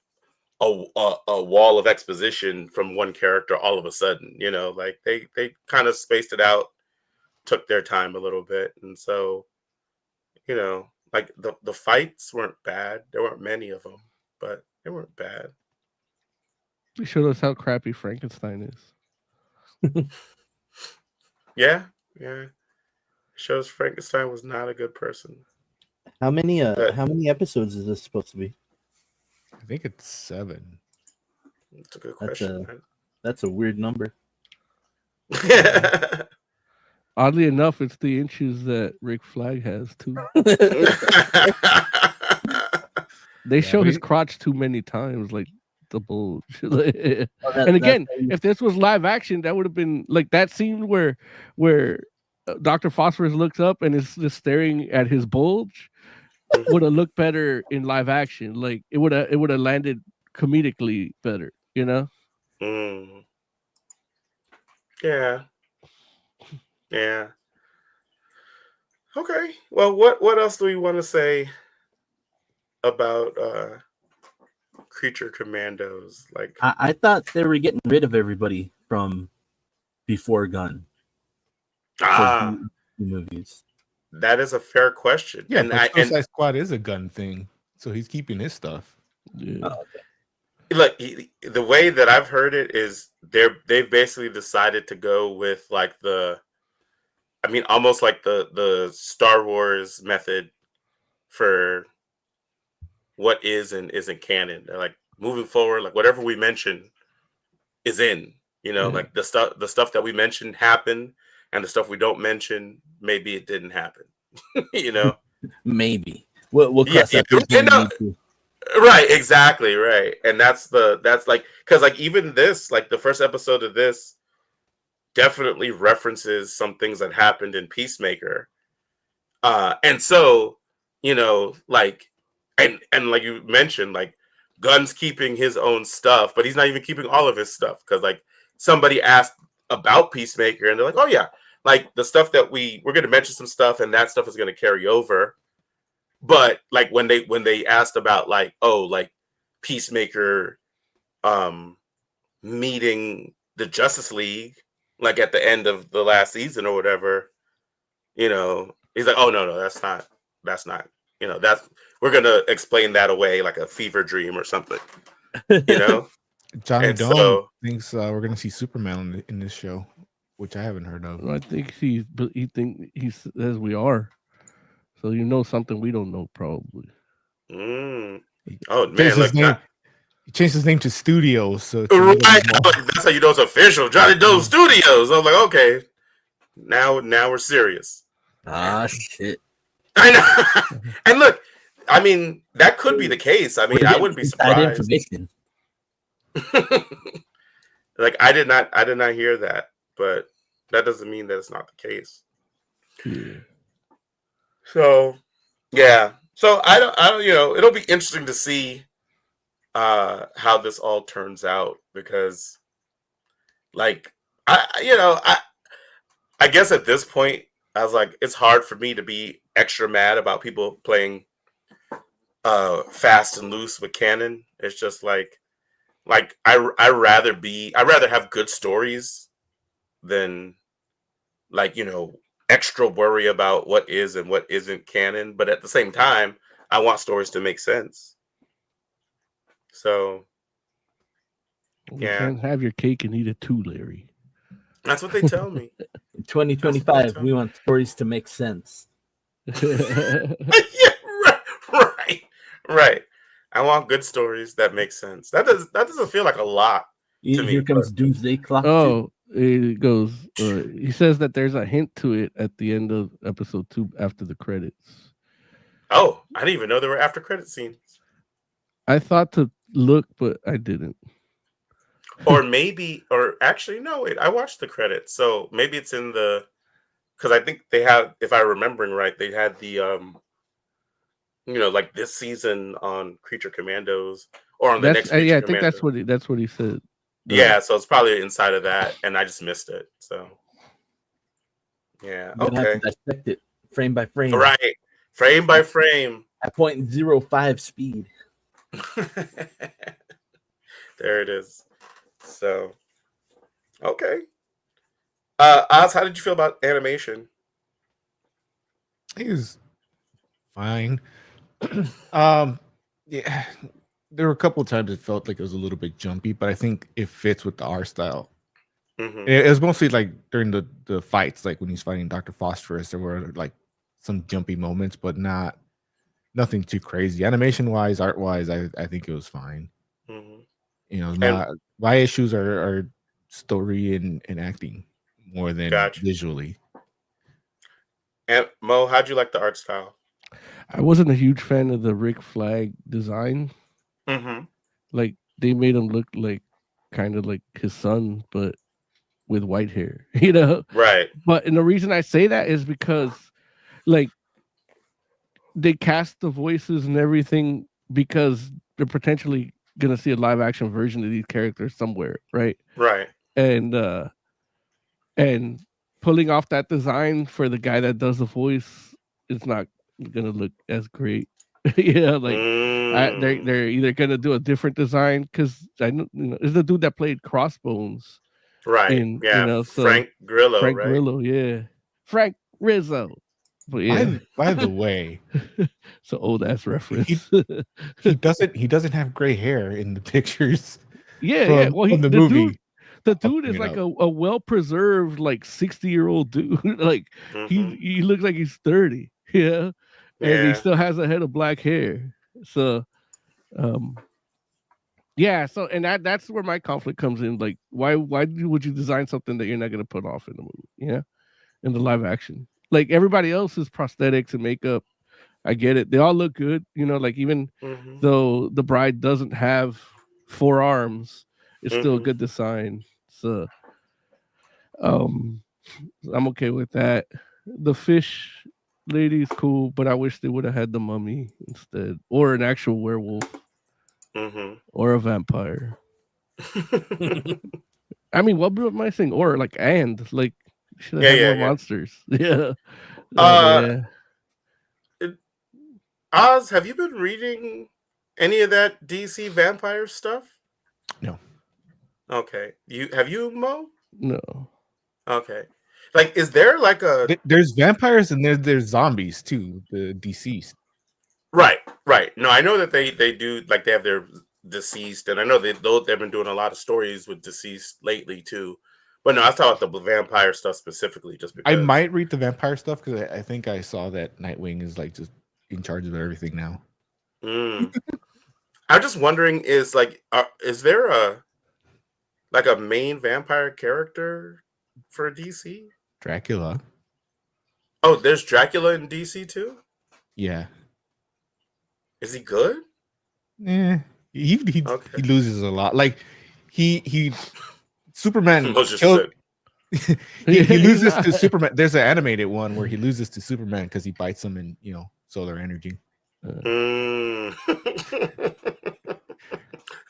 a wall of exposition from one character all of a sudden. Like they kind of spaced it out, took their time a little bit, and so like the fights weren't bad. There weren't many of them, but they weren't bad. They showed us how crappy Frankenstein is. Yeah. Shows Frankenstein was not a good person. How many episodes is this supposed to be? I think it's 7. That's a good question. That's a weird number. Oddly enough, it's the inches that Rick Flag has too. They show his crotch too many times, like the bulge. And again, if this was live action, that would have been like that scene where Dr. Phosphorus looks up and is just staring at his bulge. Would have looked better in live action. Like it would have landed comedically better. Yeah. Okay. Well, what else do we want to say about Creature Commandos? Like I thought they were getting rid of everybody from before Gun. Movies. That is a fair question. Yeah, but Suicide Squad is a gun thing, so he's keeping his stuff. Yeah. Oh, okay. Look, the way that I've heard it is they've basically decided to go with like almost like the Star Wars method for what is and isn't canon. They're like moving forward, like whatever we mention is in. Like the stuff that we mentioned happened, and the stuff we don't mention, maybe it didn't happen. Maybe we'll cross that. Right, exactly, right. And that's like, because like even this, like the first episode of this definitely references some things that happened in Peacemaker. And so, like and like you mentioned, like Gunn's keeping his own stuff, but he's not even keeping all of his stuff, because like somebody asked about Peacemaker and they're like, oh yeah, like the stuff that we're going to mention some stuff, and that stuff is going to carry over. But like when they asked about like, oh, like Peacemaker meeting the Justice League like at the end of the last season or whatever, he's like, oh no, that's not that's we're gonna explain that away like a fever dream or something. Johnny Dome thinks we're gonna see Superman in this show, which I haven't heard of. I think he says we are. So something we don't know, probably. Oh Changed man, his look, name. He changed his name to Studios, so it's right. That's how you know it's official. Johnny Doe Studios. I was like, okay, now we're serious. Ah, shit. I know. And look, I mean, that could be the case. I mean, I wouldn't be surprised. Information. Like I did not hear that, but that doesn't mean that it's not the case. Yeah. So yeah. So I don't it'll be interesting to see how this all turns out, because like I guess at this point I was like, it's hard for me to be extra mad about people playing fast and loose with canon. It's just like I rather have good stories than like extra worry about what is and what isn't canon. But at the same time, I want stories to make sense. So You can't have your cake and eat it too, Larry. That's what they tell me. In 2025, we want stories to make sense. Yeah, right. I want good stories that make sense. That doesn't feel like a lot to me. Here comes Doomsday Clock. Oh, it goes. He says that there's a hint to it at the end of episode 2 after the credits. Oh, I didn't even know there were after credit scenes. I thought to look, but I didn't. Or actually, no, wait, I watched the credits. So maybe it's in the, because I think they have, if I'm remembering right, they had the, like this season on Creature Commandos or on the next Creature I think that's what he said. Yeah, so it's probably inside of that, and I just missed it. So, yeah, You're gonna have to dissect it frame by frame. Right, frame by frame. At 0.05 speed. There it is. So, okay. Oz, how did you feel about animation? It was fine. Yeah, there were a couple of times it felt like it was a little bit jumpy, but I think it fits with the art style. Mm-hmm. It was mostly like during the fights, like when he's fighting Dr. Phosphorus, there were like some jumpy moments, but nothing too crazy. Animation wise, art wise, I think it was fine. Mm-hmm. My issues are story and acting more than visually. And Mo, how'd you like the art style? I wasn't a huge fan of the Rick Flag design. Mm-hmm. Like they made him look like kind of like his son, but with white hair, Right. And the reason I say that is because like they cast the voices and everything because they're potentially gonna see a live action version of these characters somewhere, right? Right. And pulling off that design for the guy that does the voice is not gonna look as great. They're either gonna do a different design because I know it's the dude that played Crossbones, right? Frank Grillo, Frank right? Grillo, yeah, Frank Rizzo. But yeah, by the way, it's an old ass reference. He doesn't have gray hair in the pictures. Yeah. Well, from the movie. The dude is like a well preserved, like 60-year-old dude. Like he looks like he's 30. Yeah. And he still has a head of black hair. So, yeah. So, and that's where my conflict comes in. Like, why would you design something that you're not going to put off in the movie? Yeah, in the live action. Like everybody else's prosthetics and makeup, I get it. They all look good. Like even though the bride doesn't have 4 arms, it's still a good design. So, I'm okay with that. The fish lady is cool, but I wish they would have had the mummy instead, or an actual werewolf, or a vampire. I mean, what am I saying? Or like, should have had more monsters. Yeah. Oz, have you been reading any of that DC vampire stuff? No. Okay. Have you, Mo? No. Okay. Like, is there like there's vampires and there's zombies too, the deceased. Right. No, I know that they do, like, they have their deceased, and I know they've been doing a lot of stories with deceased lately too. But no, I was talking about the vampire stuff specifically, just because I might read the vampire stuff because I think I saw that Nightwing is like just in charge of everything now. I'm just wondering, is there a main vampire character for DC? Dracula. Oh, there's Dracula in DC too. Yeah. Is he good? Yeah. He Okay. loses a lot. Like he Superman Most just killed. said. he loses to Superman. There's an animated one where he loses to Superman because he bites him in solar energy. Mm.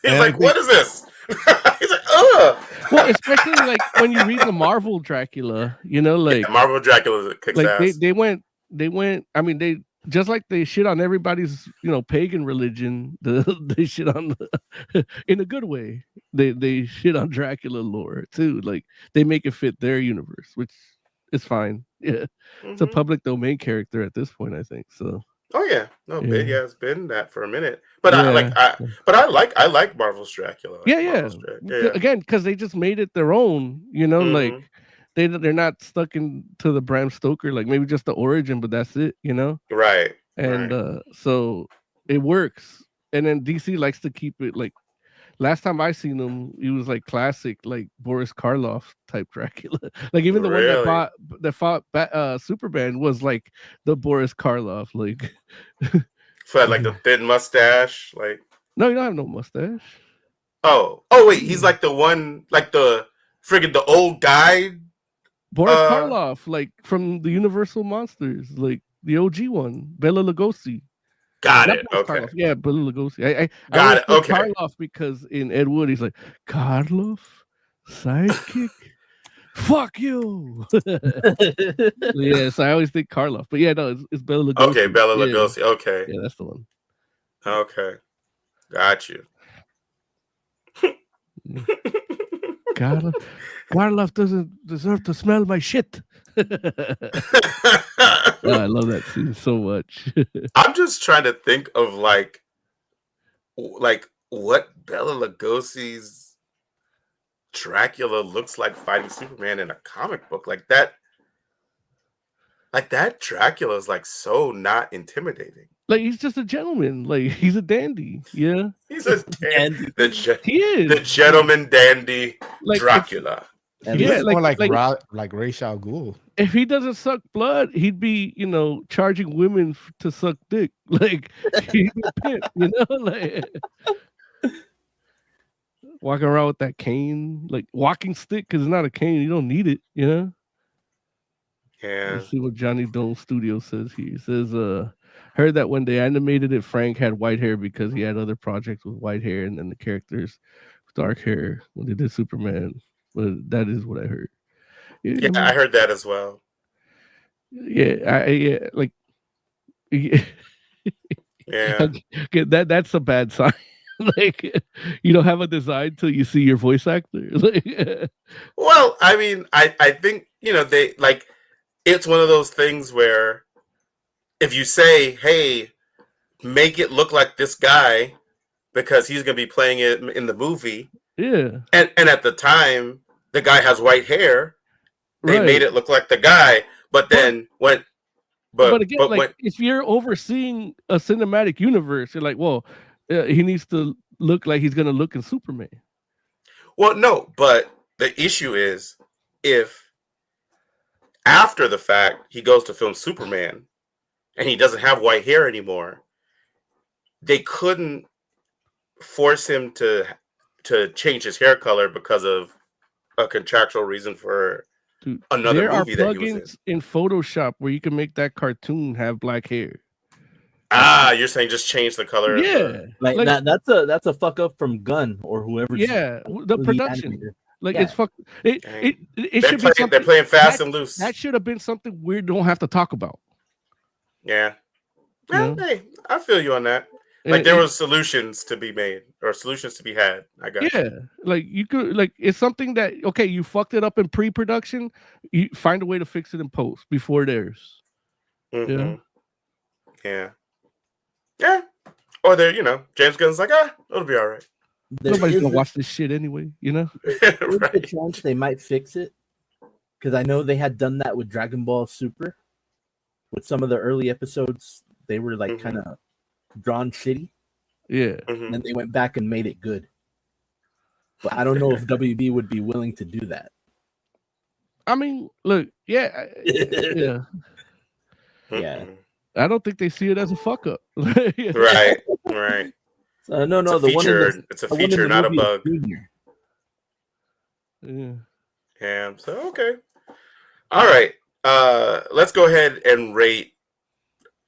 He's And like, what is this? He's like, ugh. Well, especially like when you read the Marvel Dracula, like Marvel Dracula kicks like ass. they went. I mean, they just like they shit on everybody's pagan religion. They shit on in a good way. They shit on Dracula lore too. Like they make it fit their universe, which is fine. Yeah, it's a public domain character at this point, I think. So. Oh yeah, no, Yeah. it's been that for a minute. But Yeah. I like Marvel's Dracula. Yeah. Again, because they just made it their own. Like they're not stuck into the Bram Stoker. Like maybe just the origin, but that's it. Right. And so it works. And then DC likes to keep it like. Last time I seen him, he was like classic, like Boris Karloff type Dracula. Like even the one that fought Superman was like the Boris Karloff, like. So like the thin mustache, like. No, you don't have no mustache. Oh wait, he's like the one, like the old guy. Boris Karloff, like from the Universal Monsters, like the OG one, Bela Lugosi. Got it. Okay. Karloff. Yeah, Bela Lugosi. I got it. Okay. Karloff because in Ed Wood he's like Karloff, sidekick. Fuck you. Yes, I always think Karloff, but yeah, no, it's Bela Lugosi. Okay, Bela Lugosi. Okay. Yeah, that's the one. Okay, got you. Karloff doesn't deserve to smell my shit. I love that scene so much. I'm just trying to think of like what Bela Lugosi's Dracula looks like fighting Superman in a comic book. Like that Dracula is like so not intimidating. Like he's just a gentleman. Like he's a dandy. Yeah, he's a dandy. He is the gentleman dandy Dracula. Yeah, more like Ra's al Ghul. If he doesn't suck blood, he'd be, charging women to suck dick. Like he'd be a pimp, like walking around with that cane, like walking stick, because it's not a cane. You don't need it, Yeah. Let's see what Johnny Dome Studio says here. He says, heard that when they animated it, Frank had white hair because he had other projects with white hair, and then the characters with dark hair when they did Superman. But that is what I heard. Yeah, I heard that as well. Yeah, like. Yeah. That's a bad sign. Like you don't have a design till you see your voice actor. Well, I mean, I think they like it's one of those things where if you say, hey, make it look like this guy because he's gonna be playing it in the movie. Yeah. And at the time the guy has white hair, they made it look like the guy, but then But again, if you're overseeing a cinematic universe, you're like, well, he needs to look like he's gonna look in Superman. Well, no, but the issue is if after the fact he goes to film Superman and he doesn't have white hair anymore, they couldn't force him to change his hair color because of a contractual reason for another movie that he was in. There are plugins in Photoshop where you can make that cartoon have black hair. You're saying just change the color? Yeah, that's a fuck up from Gunn or whoever. Yeah, the production. Like it's fuck. It should be. They're playing fast and loose. That should have been something we don't have to talk about. Yeah. Well, hey, I feel you on that. Like there was solutions to be made or solutions to be had. I got you. Like you could it's something that you fucked it up in pre-production. You find a way to fix it in post before it airs. Mm-hmm. Yeah. Or James Gunn's like, it'll be all right. Nobody's gonna watch this shit anyway, There's a chance they might fix it because I know they had done that with Dragon Ball Super. With some of the early episodes, they were like kind of drawn shitty. Yeah. And then they went back and made it good. But I don't know if WB would be willing to do that. I mean, look, yeah. Yeah. I don't think they see it as a fuck up. Right. No, It's a the one in feature. the, It's a the one in feature, the not a movie is bug. Junior. Yeah. So okay. All right. Let's go ahead and rate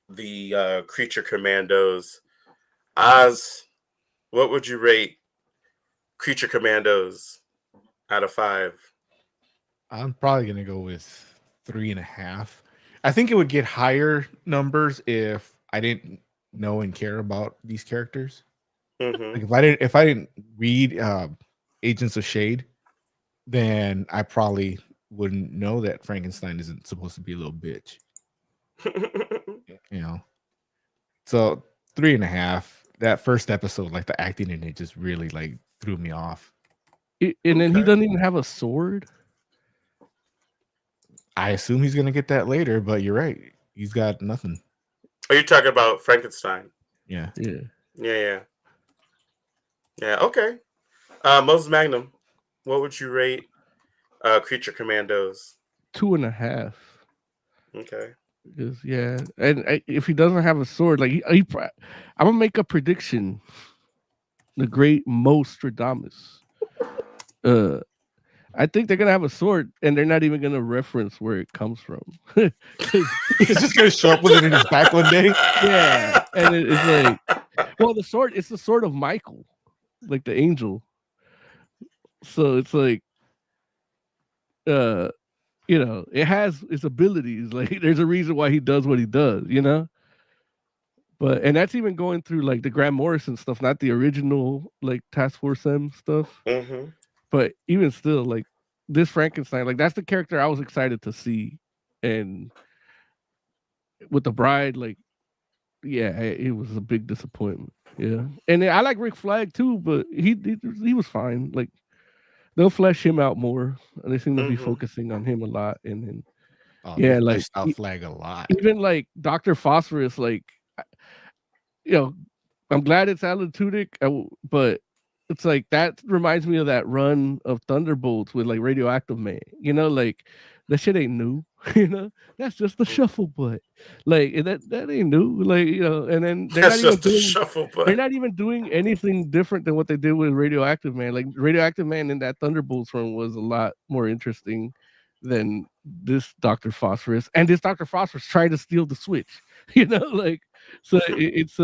the Creature Commandos. Oz, what would you rate Creature Commandos out of 5? I'm probably gonna go with 3.5. I think it would get higher numbers if I didn't know and care about these characters. Like if I didn't read Agents of Shade, then I probably wouldn't know that Frankenstein isn't supposed to be a little bitch. So 3.5. That first episode, like the acting in it, just really like threw me off. And then he doesn't even have a sword. I assume he's gonna get that later, but you're right. He's got nothing. Are you talking about Frankenstein? Yeah. Yeah. Okay. Moses Magnum, what would you rate Creature Commandos? 2.5. Okay. Because and if he doesn't have a sword, like I'm gonna make a prediction. The great Mostradamus. I think they're gonna have a sword, and they're not even gonna reference where it comes from. He's just gonna show up with it in his back one day. Yeah, and it's like, well, the sword. It's the sword of Michael, like the angel. So it's like, it has its abilities. Like, there's a reason why he does what he does. But and that's even going through like the Grant Morrison stuff, not the original like Task Force M stuff. But even still, like this Frankenstein, like that's the character I was excited to see, and with the bride, like, it was a big disappointment. Yeah, and I like Rick Flag too, but he was fine. Like they'll flesh him out more. They seem to be focusing on him a lot, and then they like fleshed out Flag a lot. Even like Dr. Phosphorus, like I'm glad it's Alan Tudyk, but it's like that reminds me of that run of Thunderbolts with like Radioactive Man. Like that shit ain't new. That's just the shuffle butt. Like that ain't new. Like and then they're not even doing anything different than what they did with Radioactive Man. Like Radioactive Man in that Thunderbolts run was a lot more interesting than this Dr. Phosphorus. And this Dr. Phosphorus tried to steal the switch. Like so it's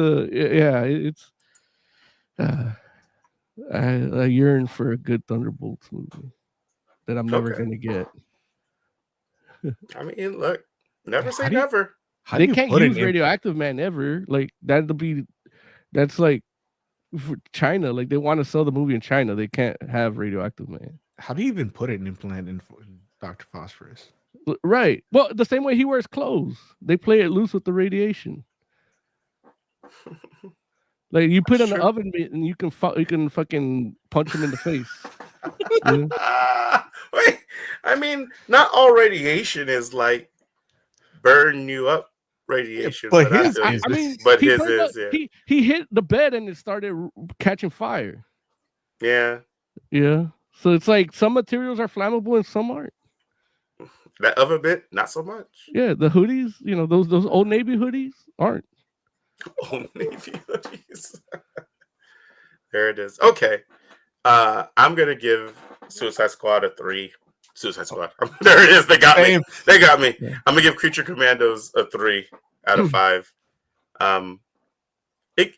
I yearn for a good Thunderbolts movie that I'm never going to get. I mean, look, never say never. They can't use Radioactive Man ever. Like that's like for China. Like they want to sell the movie in China. They can't have Radioactive Man. How do you even put an implant in Dr. Phosphorus? Right. Well, the same way he wears clothes. They play it loose with the radiation. Like you put in the oven mitt and you can fucking punch him in the face. Wait, I mean, not all radiation is like burn you up radiation, but his is. He hit the bed and it started catching fire. Yeah. So it's like some materials are flammable and some aren't. That oven mitt, not so much. Yeah, the hoodies, those Old Navy hoodies aren't. Old Navy hoodies. There it is. Okay. I'm gonna give Suicide Squad a 3. Suicide Squad. There it is. They got me. Yeah. I'm gonna give Creature Commandos a 3 out of 5. I think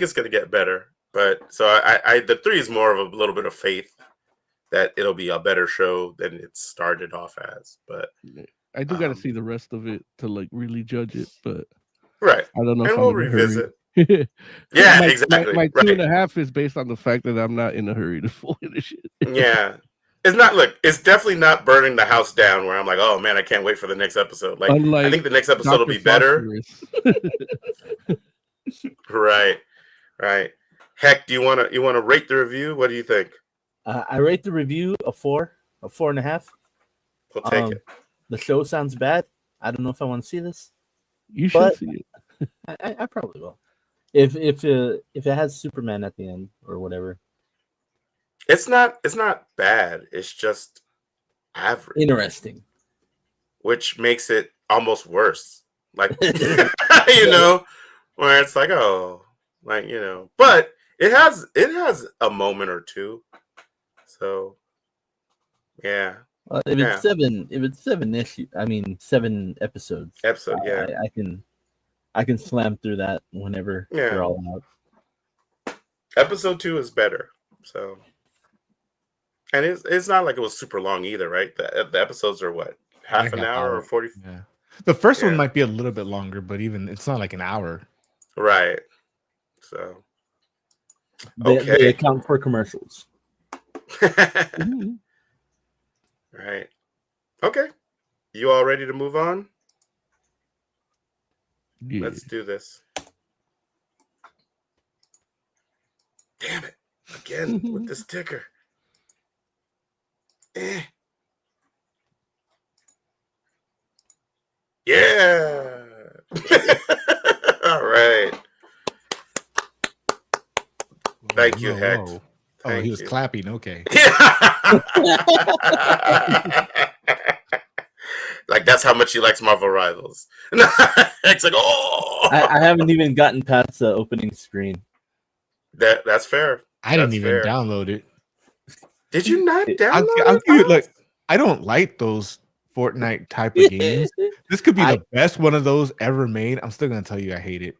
it's gonna get better, but so I the 3 is more of a little bit of faith that it'll be a better show than it started off as. But I do got to see the rest of it to like really judge it. But right, I don't know. And if we'll I'm revisit. Yeah, exactly. My 2.5 is based on the fact that I'm not in a hurry to finish it. Yeah. It's not. Look, it's definitely not burning the house down. Where I'm like, oh man, I can't wait for the next episode. Like, unlike I think the next episode will be better. Right. Heck, do you want to rate the review? What do you think? I rate the review a 4.5. We'll take it. The show sounds bad. I don't know if I want to see this. You should see it. I probably will. If it has Superman at the end or whatever, it's not bad. It's just average, interesting. which makes it almost worse. Like you know, where it's like, oh, like but it has a moment or two. So yeah. If Yeah. it's 7 issues, I mean 7 episodes. Yeah. I can slam through that whenever they're all out. Episode 2 is better. So, and it's not like it was super long either, right? The episodes are what, half an hour or 40? Yeah. The first one might be a little bit longer, but even it's not like an hour. Right. So, They account for commercials. Right. Okay. You all ready to move on? Yeah. Let's do this. Damn it. Again with this ticker. Yeah. All right. Thank you, Hex. Oh, he was clapping. Okay. Like that's how much he likes Marvel Rivals. It's like, oh, I haven't even gotten past the opening screen. That's fair. I didn't even download it. Did you not download it? Look, I don't like those Fortnite type of games. This could be the best one of those ever made. I'm still gonna tell you I hate it.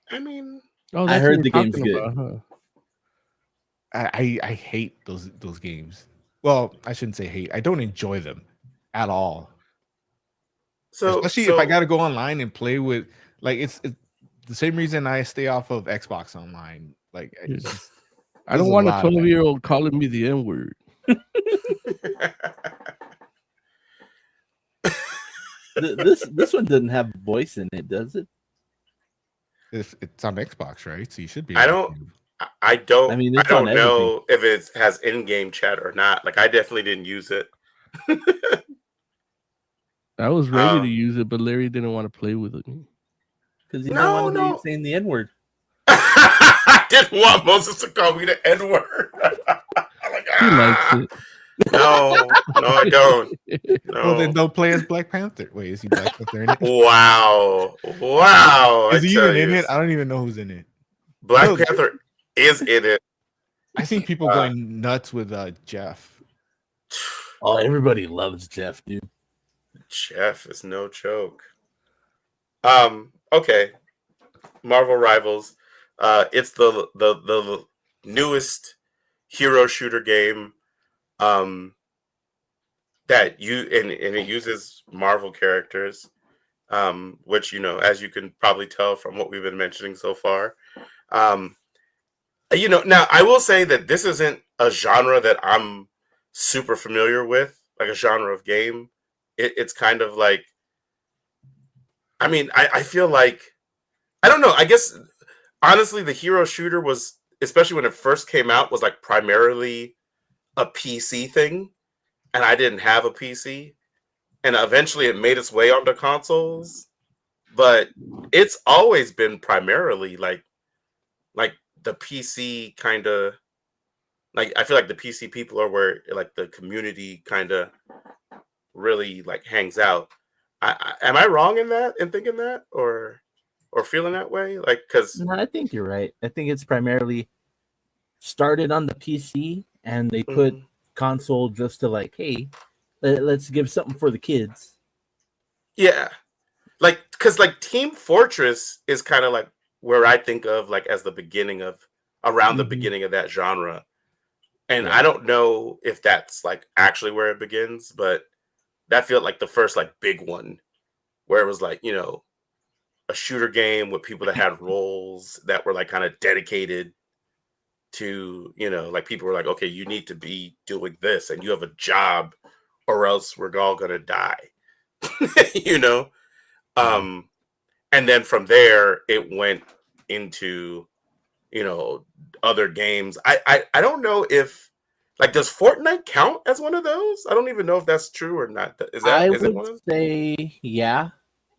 I mean, I heard the game's good. About, huh? I hate those games. Well, I shouldn't say hate. I don't enjoy them at all. So especially if I got to go online and play with, like, it's the same reason I stay off of Xbox Online. Like, I don't want a 12-year-old calling me the N-word. This one doesn't have voice in it, does it? It's on Xbox, right? So you should be. I don't I mean, I don't know if it has in-game chat or not. Like, I definitely didn't use it. I was ready to use it, but Larry didn't want to play with it. Because he didn't want to be saying the N-word. I didn't want Moses to call me the N-word. He likes it. No, I don't. No. Well, then don't play as Black Panther. Wait, is he Black Panther in it? Wow. Is he even in it? I don't even know who's in it. Black Panther is in it. I seen people going nuts with Jeff. Oh, everybody loves Jeff, dude. Jeff is no joke. Okay. Marvel Rivals. It's the newest hero shooter game. That it uses Marvel characters, which, as you can probably tell from what we've been mentioning so far. Now I will say that this isn't a genre that I'm super familiar with, like a genre of game. It's kind of like, I mean, I feel like, I don't know. I guess, honestly, the hero shooter was, especially when it first came out, was like primarily a PC thing. And I didn't have a PC. And eventually it made its way onto consoles. But it's always been primarily like the PC kind of, like, I feel like the PC people are where, like, the community kind of really, like, hangs out. Am I wrong in thinking that, or feeling that way? Like, because no, I think you're right. I think it's primarily started on the PC, and they put console just to, like, hey, let's give something for the kids. Yeah, like, because, like, Team Fortress is kind of like where I think of, like, as the beginning of, around the beginning of that genre. And I don't know if that's, like, actually where it begins, but that felt like the first, like, big one where it was, like, a shooter game with people that had roles that were, like, kind of dedicated to, like, people were like, okay, you need to be doing this and you have a job or else we're all gonna die. And then from there it went into, other games. I don't know if, like, does Fortnite count as one of those? I don't even know if that's true or not. Is it one of them? Say yeah.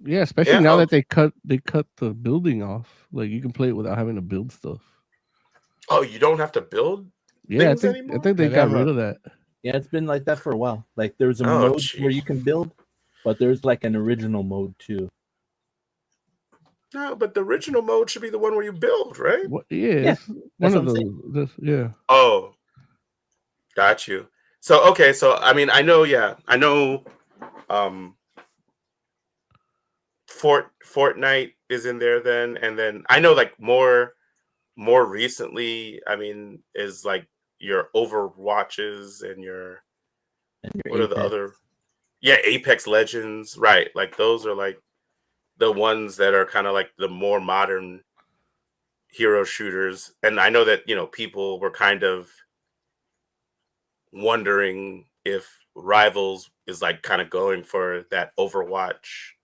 Yeah, especially now that they cut the building off. Like you can play it without having to build stuff. Oh, you don't have to build things anymore? I think they got rid of that. Yeah, it's been like that for a while. Like there's a Oh, mode geez. where you can build, but there's like an original mode too. No, but the original mode should be the one where you build, right? Yeah, one of what I'm those. Yeah. Oh, got you. So okay, so I mean, I know, Fortnite is in there then, and then I know like more recently, I mean, is like your Overwatches and your what are the Apex. other? Yeah, Apex Legends, right? Like those are like the ones that are kind of like the more modern hero shooters. And I know that, people were kind of wondering if Rivals is like kind of going for that Overwatch.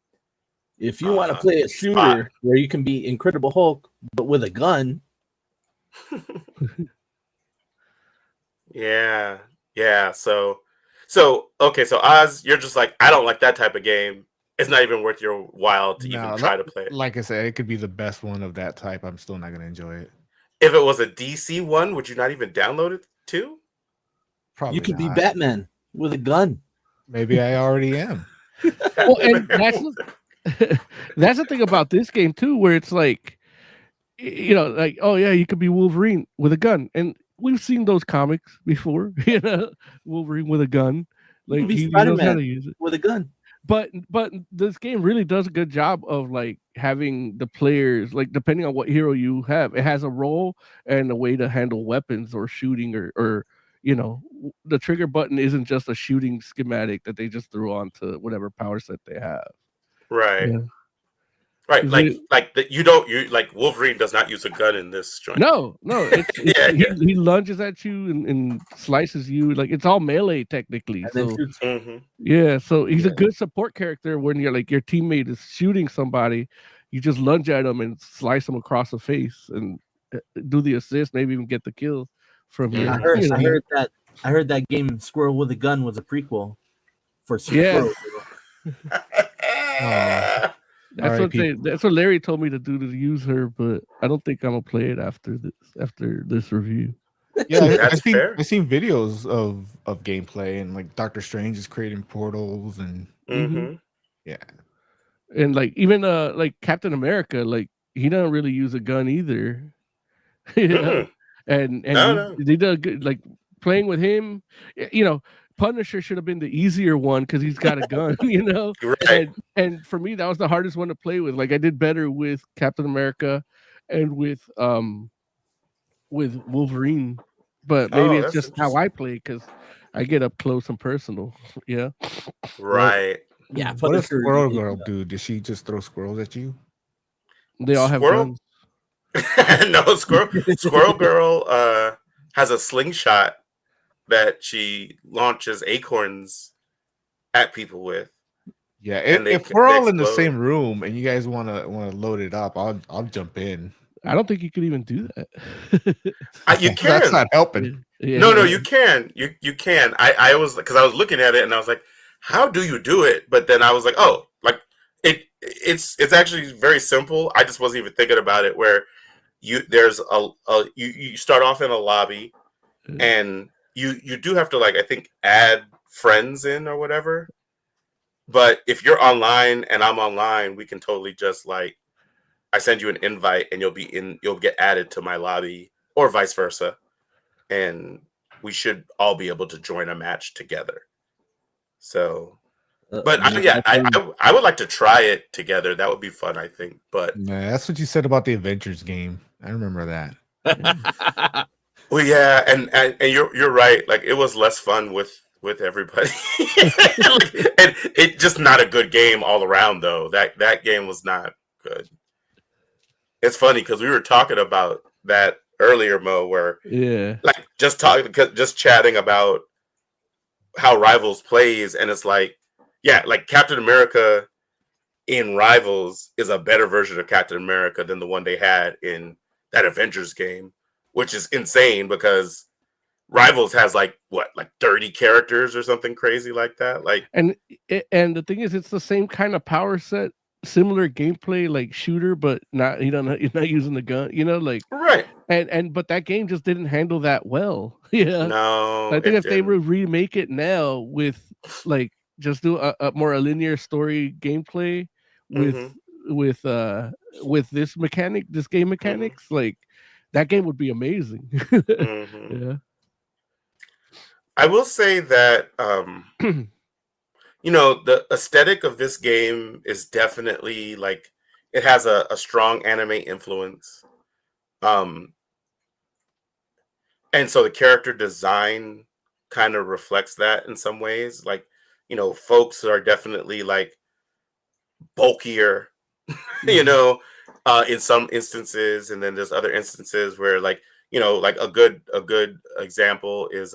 If you want to play a shooter where you can be Incredible Hulk but with a gun. Yeah. So okay, so Oz, you're just like, I don't like that type of game. It's not even worth your while to even try to play it. Like I said, it could be the best one of that type. I'm still not going to enjoy it. If it was a DC one, would you not even download it too? Probably you could not. be Batman with a gun. Maybe I already am. Well, and that's the thing about this game too, where it's like, like, oh yeah, you could be Wolverine with a gun, and we've seen those comics before. Wolverine with a gun, like he knows how to use it with a gun. But this game really does a good job of like having the players, like depending on what hero you have, it has a role and a way to handle weapons or shooting or the trigger button isn't just a shooting schematic that they just threw onto whatever power set they have. Right. Yeah. Right. Like that you like Wolverine does not use a gun in this joint. No. He lunges at you and slices you. Like it's all melee technically. So yeah, so he's a good support character when you're like your teammate is shooting somebody, you just lunge at them and slice them across the face and do the assist, maybe even get the kill from you. I heard that game Squirrel with a Gun was a prequel for Squirrel. That's what Larry told me to do, to use her, but I don't think I'm gonna play it after this review. Yeah, I've seen videos of gameplay, and like Doctor Strange is creating portals and yeah. And like even like Captain America, like he doesn't really use a gun either. And they did good, like playing with him, Punisher should have been the easier one because he's got a gun, Right. And for me, that was the hardest one to play with. Like I did better with Captain America and with Wolverine, but maybe it's just how I play because I get up close and personal. Yeah. Right. Yeah. What does Squirrel Girl do? Did she just throw squirrels at you? They all have guns. No, Squirrel Girl has a slingshot that she launches acorns at people with. Yeah, if we're all in the same room and you guys want to load it up, I'll jump in. I don't think you could even do that. You can. That's not helping. Yeah. No, you can. You can. I was, because I was looking at it and I was like, how do you do it? But then I was like, oh, like it's actually very simple. I just wasn't even thinking about it. Where you start off in a lobby, and you do have to, like, I think, add friends in or whatever. But if you're online and I'm online, we can totally just, like, I send you an invite and you'll get added to my lobby, or vice versa, and we should all be able to join a match together. So, but I would like to try it together. That would be fun, I think. But that's what you said about the Avengers game. I remember that. Well, yeah, and you're right. Like, it was less fun with everybody, and it just not a good game all around. Though that game was not good. It's funny because we were talking about that earlier, Mo, where like just chatting about how Rivals plays, and it's like, yeah, like Captain America in Rivals is a better version of Captain America than the one they had in that Avengers game, which is insane because Rivals has like 30 characters or something crazy like that. Like, and the thing is, it's the same kind of power set similar gameplay like shooter, but not you're not using the gun, like Right. but that game just didn't handle that well. Yeah. No, I think it if they didn't. would remake it now with like just do a more a linear story gameplay with Mm-hmm. with this game Mm-hmm. mechanics, like that game would be amazing. Mm-hmm. Yeah. I will say that the aesthetic of this game is definitely like it has a strong anime influence. And so the character design kind of reflects that in some ways. Like, folks are definitely like bulkier, you Mhm. know, in some instances, and then there's other instances where like, like a good example is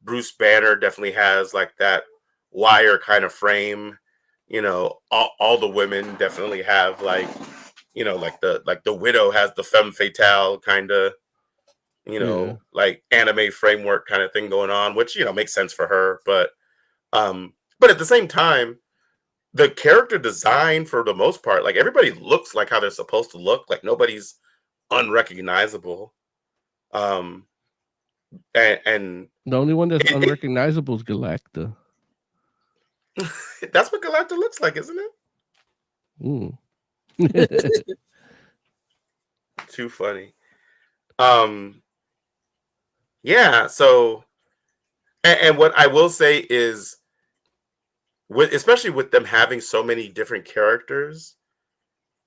Bruce Banner definitely has like that wire kind of frame. All the women definitely have like, like the widow has the femme fatale kind of, Yeah. like anime framework kind of thing going on, which makes sense for her. But at the same time, the character design for the most part, like everybody looks like how they're supposed to look. Like nobody's unrecognizable. Um, and The only one that's it, unrecognizable is Galacta. that's what Galacta looks like, isn't it? Mm. Too funny. Yeah. So, and what I will say is, especially with them having so many different characters,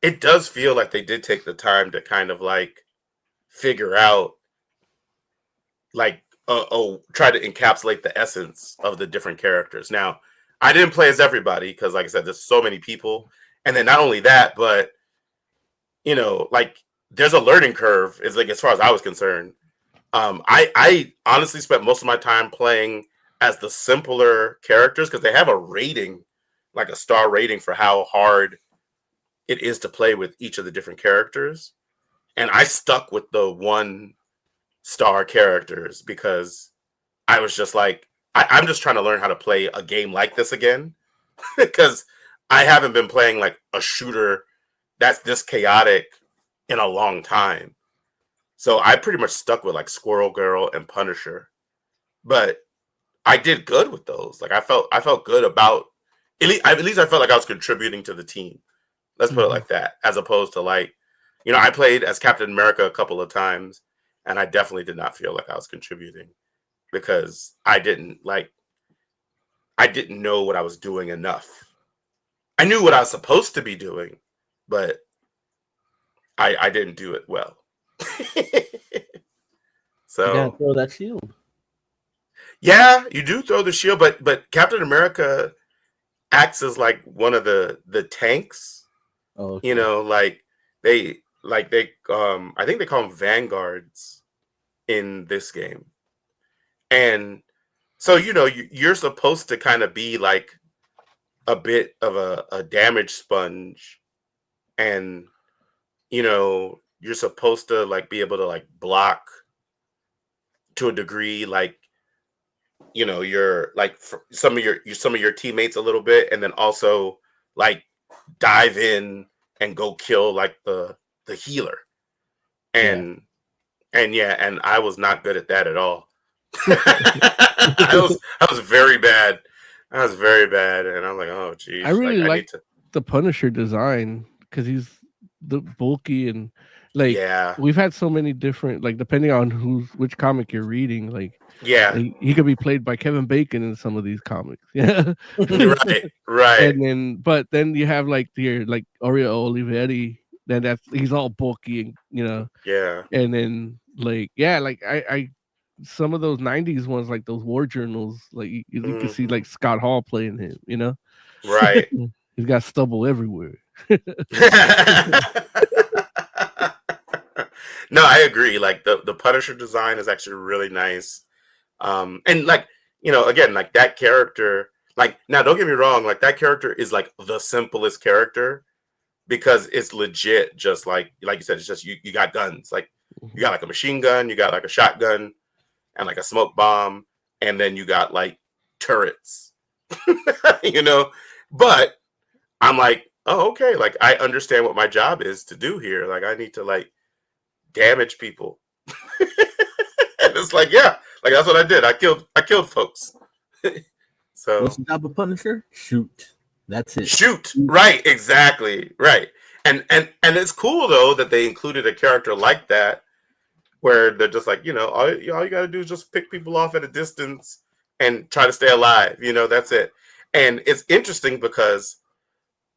it does feel like they did take the time to kind of like figure out, like, try to encapsulate the essence of the different characters. Now, I didn't play as everybody because, like I said, there's so many people, and then not only that, but like there's a learning curve. Is like as far as I was concerned. I honestly spent most of my time playing as the simpler characters because they have a rating, like a star rating for how hard it is to play with each of the different characters. And I stuck with the 1-star characters because I was just like, I'm just trying to learn how to play a game like this again because I haven't been playing like a shooter that's this chaotic in a long time. So I pretty much stuck with like Squirrel Girl and Punisher, but I did good with those. Like I felt good about at least I felt like I was contributing to the team. Let's put it Mhm. like that, as opposed to like, I played as Captain America a couple of times, and I definitely did not feel like I was contributing because I didn't know what I was doing enough. I knew what I was supposed to be doing, but I didn't do it well. You gotta So throw that shield. yeah, you do throw the shield, but Captain America acts as like one of the tanks. Oh, okay. They I think they call them vanguards in this game. And so you're supposed to kind of be like a bit of a damage sponge, and you're supposed to like be able to like block to a degree, like you're like some of your teammates a little bit, and then also like dive in and go kill like the healer. And yeah, and I was not good at that at all. I was very bad. I was very bad, and I'm like, oh geez, I really like I like need to. the Punisher design because he's the bulky and like Yeah, we've had so many different like depending on which comic you're reading, like yeah, he could be played by Kevin Bacon in some of these comics. Yeah. right. But then you have like your like Oreo Olivetti, then he's all bulky and Yeah. and then like I some of those 90s ones, like those war journals, like you can see like Scott Hall playing him. Right. He's got stubble everywhere. No, I agree. Like the Punisher design is actually really nice. And like, again, like that character, like now don't get me wrong, like that character is like the simplest character because it's legit just like you said, it's just you got guns. Like you got like a machine gun, you got like a shotgun and like a smoke bomb, and then you got like turrets. But I'm like, oh, okay, like I understand what my job is to do here. Like I need to like damage people. And it's like, yeah, like that's what I did. I killed folks. So What's the job of Punisher? Shoot. That's it. shoot. Right, exactly. Right. And it's cool though that they included a character like that where they're just like, all you gotta do is just pick people off at a distance and try to stay alive. That's it. And it's interesting because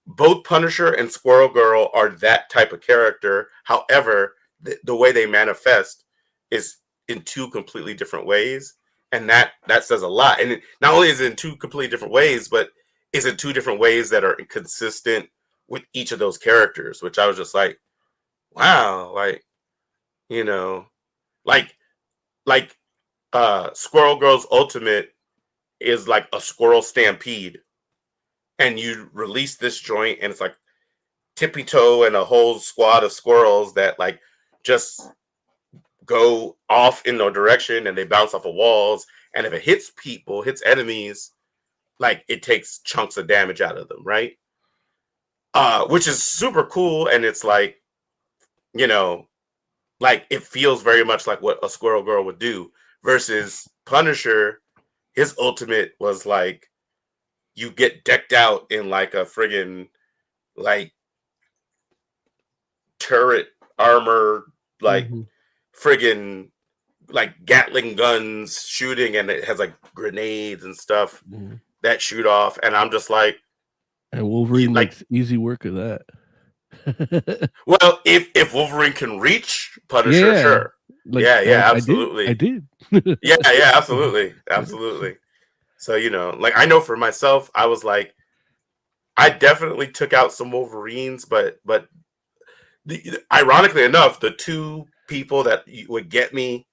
both Punisher and Squirrel Girl are that type of character. However, the way they manifest is in two completely different ways. And that says a lot. And not only is it in two completely different ways, but is in two different ways that are consistent with each of those characters, which I was just like, wow, like, like Squirrel Girl's ultimate is like a squirrel stampede. And you release this joint and it's like Tippy Toe and a whole squad of squirrels that like just go off in no direction and they bounce off of walls. And if it hits people, hits enemies, like it takes chunks of damage out of them, right? Which is super cool. And it's like, like it feels very much like what a Squirrel Girl would do versus Punisher. His ultimate was like, you get decked out in like a friggin' like turret armor, like friggin' like Gatling guns shooting, and it has like grenades and stuff that shoot off. And I'm just like, and Wolverine makes easy work of that. Well, if Wolverine can reach Punisher, sure. Like, yeah, absolutely. I did. yeah, absolutely. So, like I know for myself, I was like, I definitely took out some Wolverines, but ironically enough, the two people that would get me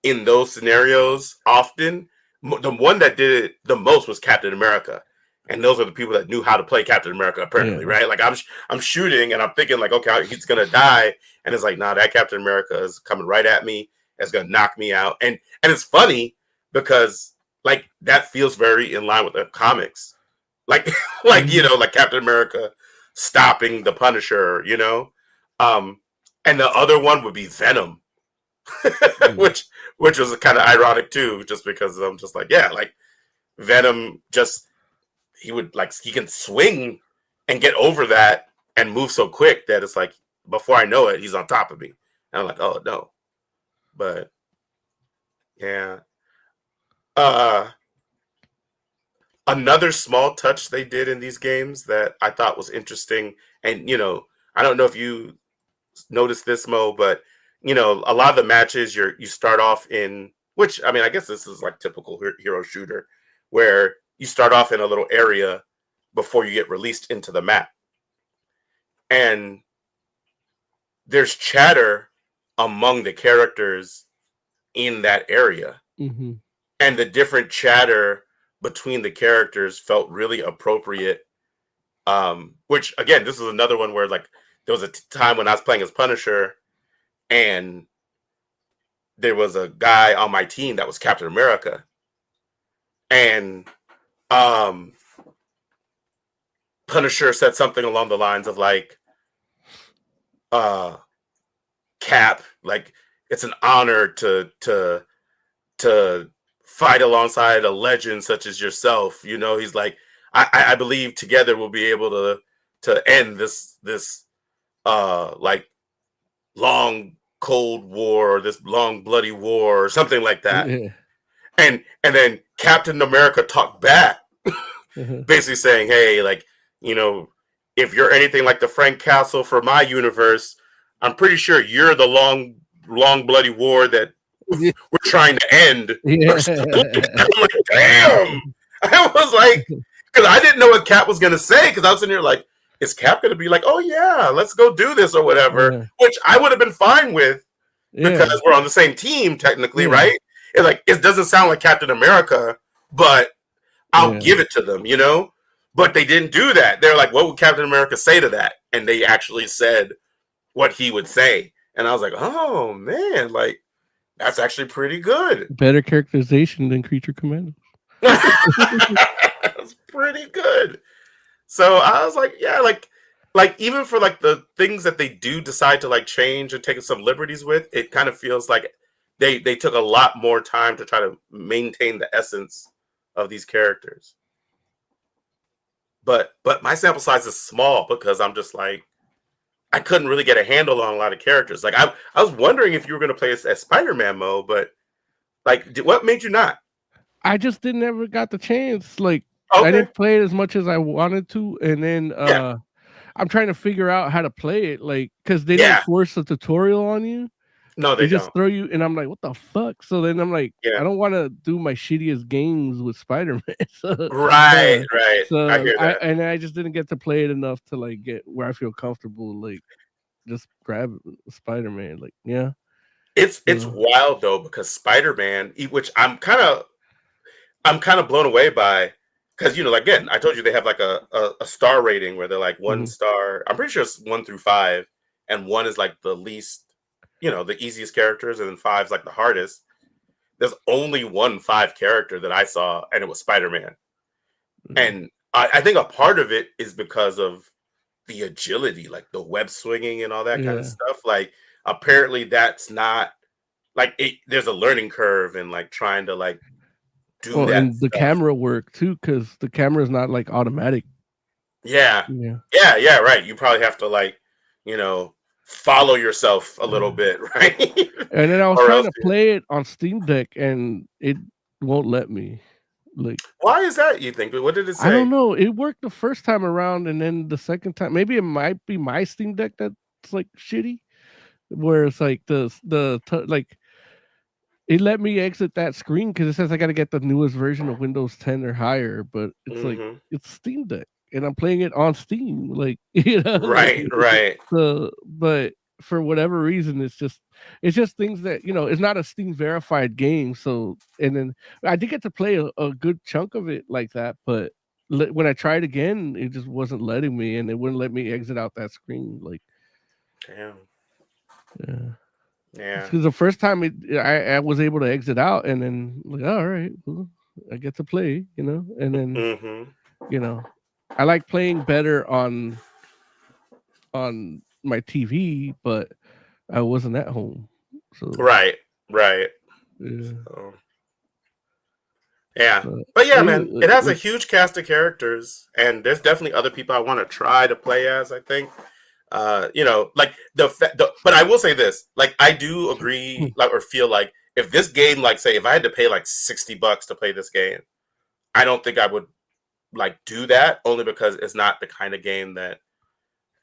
in those scenarios often, the one that did it the most was Captain America. And those are the people that knew how to play Captain America, apparently, right? Like I'm shooting and I'm thinking like, okay, he's gonna die, and it's like, nah, that Captain America is coming right at me. It's gonna knock me out, and it's funny because like that feels very in line with the comics, like like Captain America stopping the Punisher, and the other one would be Venom, which was kind of ironic too, just because I'm just like, yeah, like Venom just. He can swing and get over that and move so quick that it's like, before I know it, he's on top of me. And I'm like, oh no. But yeah. Another small touch they did in these games that I thought was interesting. And, I don't know if you noticed this, Mo, but, a lot of the matches you start off in, which, I mean, I guess this is like typical hero shooter, where you start off in a little area before you get released into the map. And there's chatter among the characters in that area. Mm-hmm. And the different chatter between the characters felt really appropriate. Which, again, this is another one where, like, there was a time when I was playing as Punisher, and there was a guy on my team that was Captain America. And Punisher said something along the lines of like, Cap, like it's an honor to fight alongside a legend such as yourself. He's like, I believe together we'll be able to end this like long cold war, or this long bloody war, or something like that. Yeah. And then Captain America talked back, basically saying, hey, like, if you're anything like the Frank Castle for my universe, I'm pretty sure you're the long bloody war that we're trying to end. Yeah. I'm like, damn. I was like, because I didn't know what Cap was going to say, because I was sitting here like, is Cap going to be like, oh, yeah, let's go do this or whatever, which I would have been fine with because we're on the same team, technically, right? It's like, it doesn't sound like Captain America, but I'll give it to them, But they didn't do that. They're like, what would Captain America say to that? And they actually said what he would say. And I was like, oh, man, like, that's actually pretty good. Better characterization than Creature Commandos. That's pretty good. So I was like, yeah, like even for like the things that they do decide to like change and take some liberties with, it kind of feels like they took a lot more time to try to maintain the essence of these characters. But my sample size is small because I'm just like I couldn't really get a handle on a lot of characters. Like I was wondering if you were going to play as Spider-Man mode, but like what made you not? I just didn't ever got the chance. Like Okay. I didn't play it as much as I wanted to, and then Yeah. I'm trying to figure out how to play it, like because they Yeah. don't force a tutorial on you. No, They they just don't. throw you, and I'm like, what the fuck? So then I'm like, Yeah. I don't want to do my shittiest games with Spider-Man. Right. So I hear that. I just didn't get to play it enough to like get where I feel comfortable, like just grab Spider-Man. Like, yeah. It's wild though because Spider-Man, which I'm kind of blown away by, because again, I told you they have like a star rating where they're like 1 star. I'm pretty sure it's 1 through 5, and 1 is like the least, the easiest characters, and then 5 is like the hardest. There's only 1 5 character that I saw, and it was Spider-Man. And I think a part of it is because of the agility, like the web swinging and all that kind of stuff. Like apparently that's not like there's a learning curve in like trying to like do that. And the camera work too, because the camera is not like automatic. Yeah, right. You probably have to like, follow yourself a little bit, right? And then I was trying to play it on Steam Deck, and it won't let me. Like, why is that, you think? What did it say? I don't know. It worked the first time around, and then the second time, maybe it might be my Steam Deck that's like shitty, where it's like like it let me exit that screen because it says I got to get the newest version of Windows 10 or higher, but it's like it's Steam Deck, and I'm playing it on Steam, like right. So, but for whatever reason, it's just things that it's not a Steam verified game. So, and then I did get to play a good chunk of it like that, but when I tried again, it just wasn't letting me, and it wouldn't let me exit out that screen. Like, damn. Yeah. Because the first time I was able to exit out, and then like, all right, well, I get to play, and then I like playing better on my TV, but I wasn't at home. So right. Yeah. So, yeah. But yeah, man, it has a huge cast of characters, and there's definitely other people I want to try to play as, I think. Like but I will say this, like I do agree, like, or feel like if this game, like, say if I had to pay like $60 to play this game, I don't think I would like do that, only because it's not the kind of game that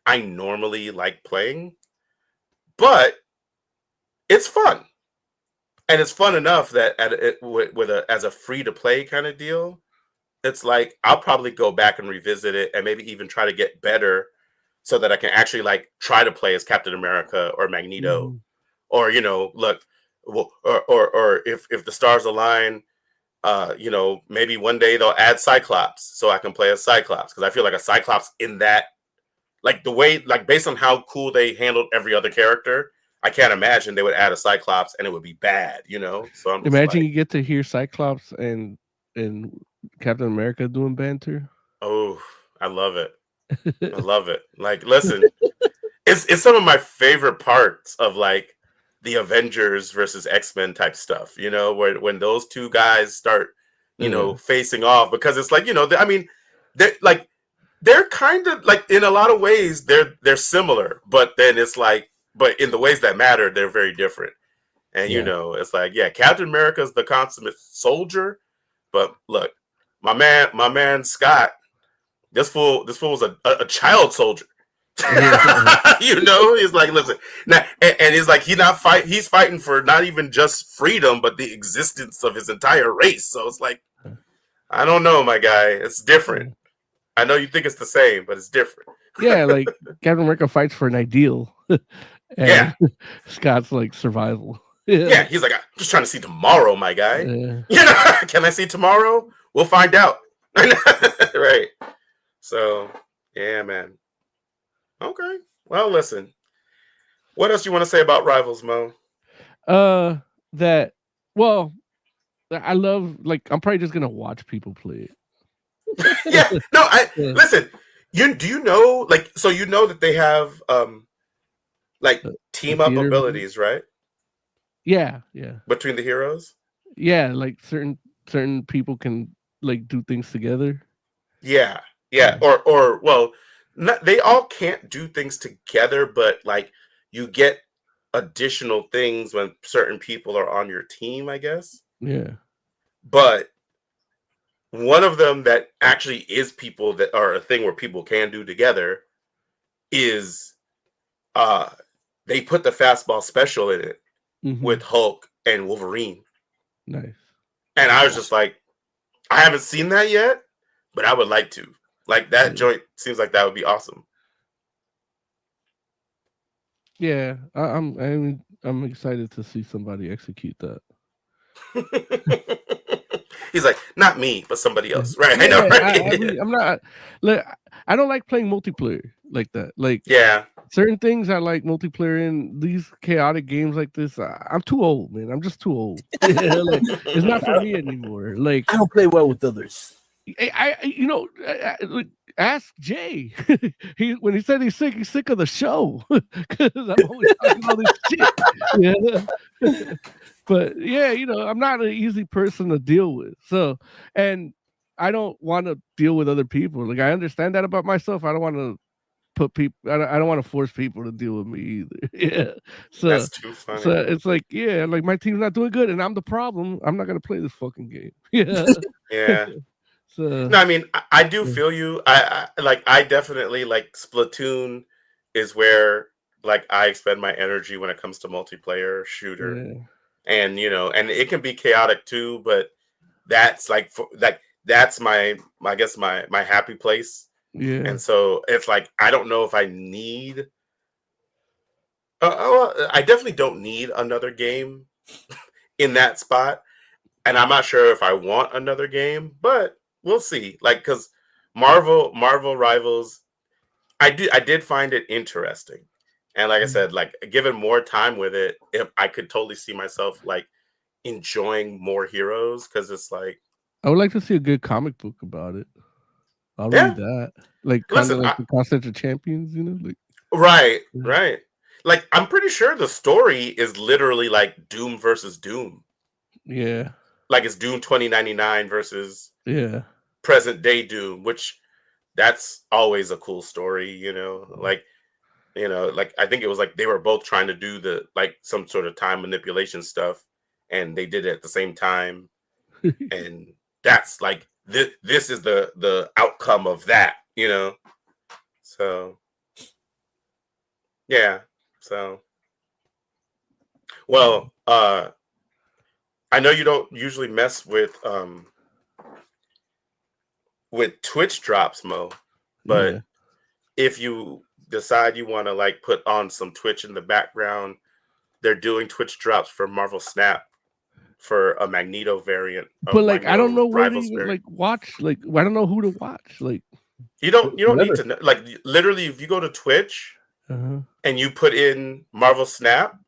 I normally like playing. But it's fun, and it's fun enough that as a free to play kind of deal, it's like I'll probably go back and revisit it, and maybe even try to get better, so that I can actually like try to play as Captain America or Magneto, or look, or if the stars align, maybe one day they'll add Cyclops, so I can play as Cyclops, because I feel like a Cyclops in that, like the way, like based on how cool they handled every other character, I can't imagine they would add a Cyclops and it would be bad, So I'm imagine you get to hear Cyclops and Captain America doing banter. Oh, I love it. I love it. Like, listen, it's some of my favorite parts of like the Avengers versus X-Men type stuff, where when those two guys start, facing off, because it's like, I mean, they're kind of like, in a lot of ways they're similar, but then it's like, but in the ways that matter, they're very different. And it's like, yeah, Captain America's the consummate soldier, but look, my man Scott, this fool was a child soldier. He's like, listen, now, and he's like, he's fighting for not even just freedom, but the existence of his entire race. So it's like, I don't know, my guy, it's different. I know you think it's the same, but it's different. Yeah, like Captain America fights for an ideal. And Scott's like survival. Yeah, he's like, I'm just trying to see tomorrow, my guy. Can I see tomorrow? We'll find out. Right. So, yeah, man. Okay. Well, listen. What else you want to say about Rivals, Mo? I love, like, I'm probably just gonna watch people play it. Yeah. No, listen. Do you know, like, so you know that they have like team up theater abilities, right? Yeah. Between the heroes. Yeah, like certain people can like do things together. Yeah. Yeah. Or well, not, they all can't do things together, but like you get additional things when certain people are on your team, I guess. Yeah. But one of them that actually is people that are a thing where people can do together is they put the fastball special in it with Hulk and Wolverine. Nice. And I was just like, I haven't seen that yet, but I would like to. Like that joint seems like that would be awesome. Yeah, I'm excited to see somebody execute that. He's like, not me, but somebody else, right? Yeah, I know, right? I'm not. Like, I don't like playing multiplayer like that. Like, yeah, certain things I like multiplayer in. These chaotic games like this, I'm too old, man. I'm just too old. Like, it's not for me anymore. Like, I don't play well with others. Like, ask Jay. When he said he's sick of the show because I'm always talking all this shit. Yeah. But yeah, I'm not an easy person to deal with. So, and I don't want to deal with other people. Like, I understand that about myself. I don't want to put people. I don't want to force people to deal with me either. Yeah. So that's too funny. So it's like, yeah, like my team's not doing good, and I'm the problem. I'm not gonna play this fucking game. Yeah. Yeah. So, no, I mean, I do feel you. I definitely like Splatoon is where like I expend my energy when it comes to multiplayer shooter. yeah. And and it can be chaotic too, but that's like that's my I guess my happy place. Yeah. And so it's like I don't know if I need I definitely don't need another game in that spot, and I'm not sure if I want another game, but we'll see. Like, because Marvel Rivals, I did find it interesting, and like I said, like given more time with it, if I could totally see myself like enjoying more heroes, because it's like I would like to see a good comic book about it. I'll Yeah. read that. Like, kind of like the Concept of Champions, like. Right. Like, I'm pretty sure the story is literally like Doom versus Doom. Yeah. Like it's Doom 2099 versus present day Doom, which that's always a cool story, like I think it was like they were both trying to do the like some sort of time manipulation stuff, and they did it at the same time. And that's like this is the outcome of that, so yeah. So well, I know you don't usually mess with Twitch drops, Mo, but if you decide you want to like put on some Twitch in the background, they're doing Twitch drops for Marvel Snap for a Magneto variant. But like, Magneto I don't know where to Rivals even variant. like watch. Like, I don't know who to watch. Like, you don't need to know. Like, literally, if you go to Twitch and you put in Marvel Snap,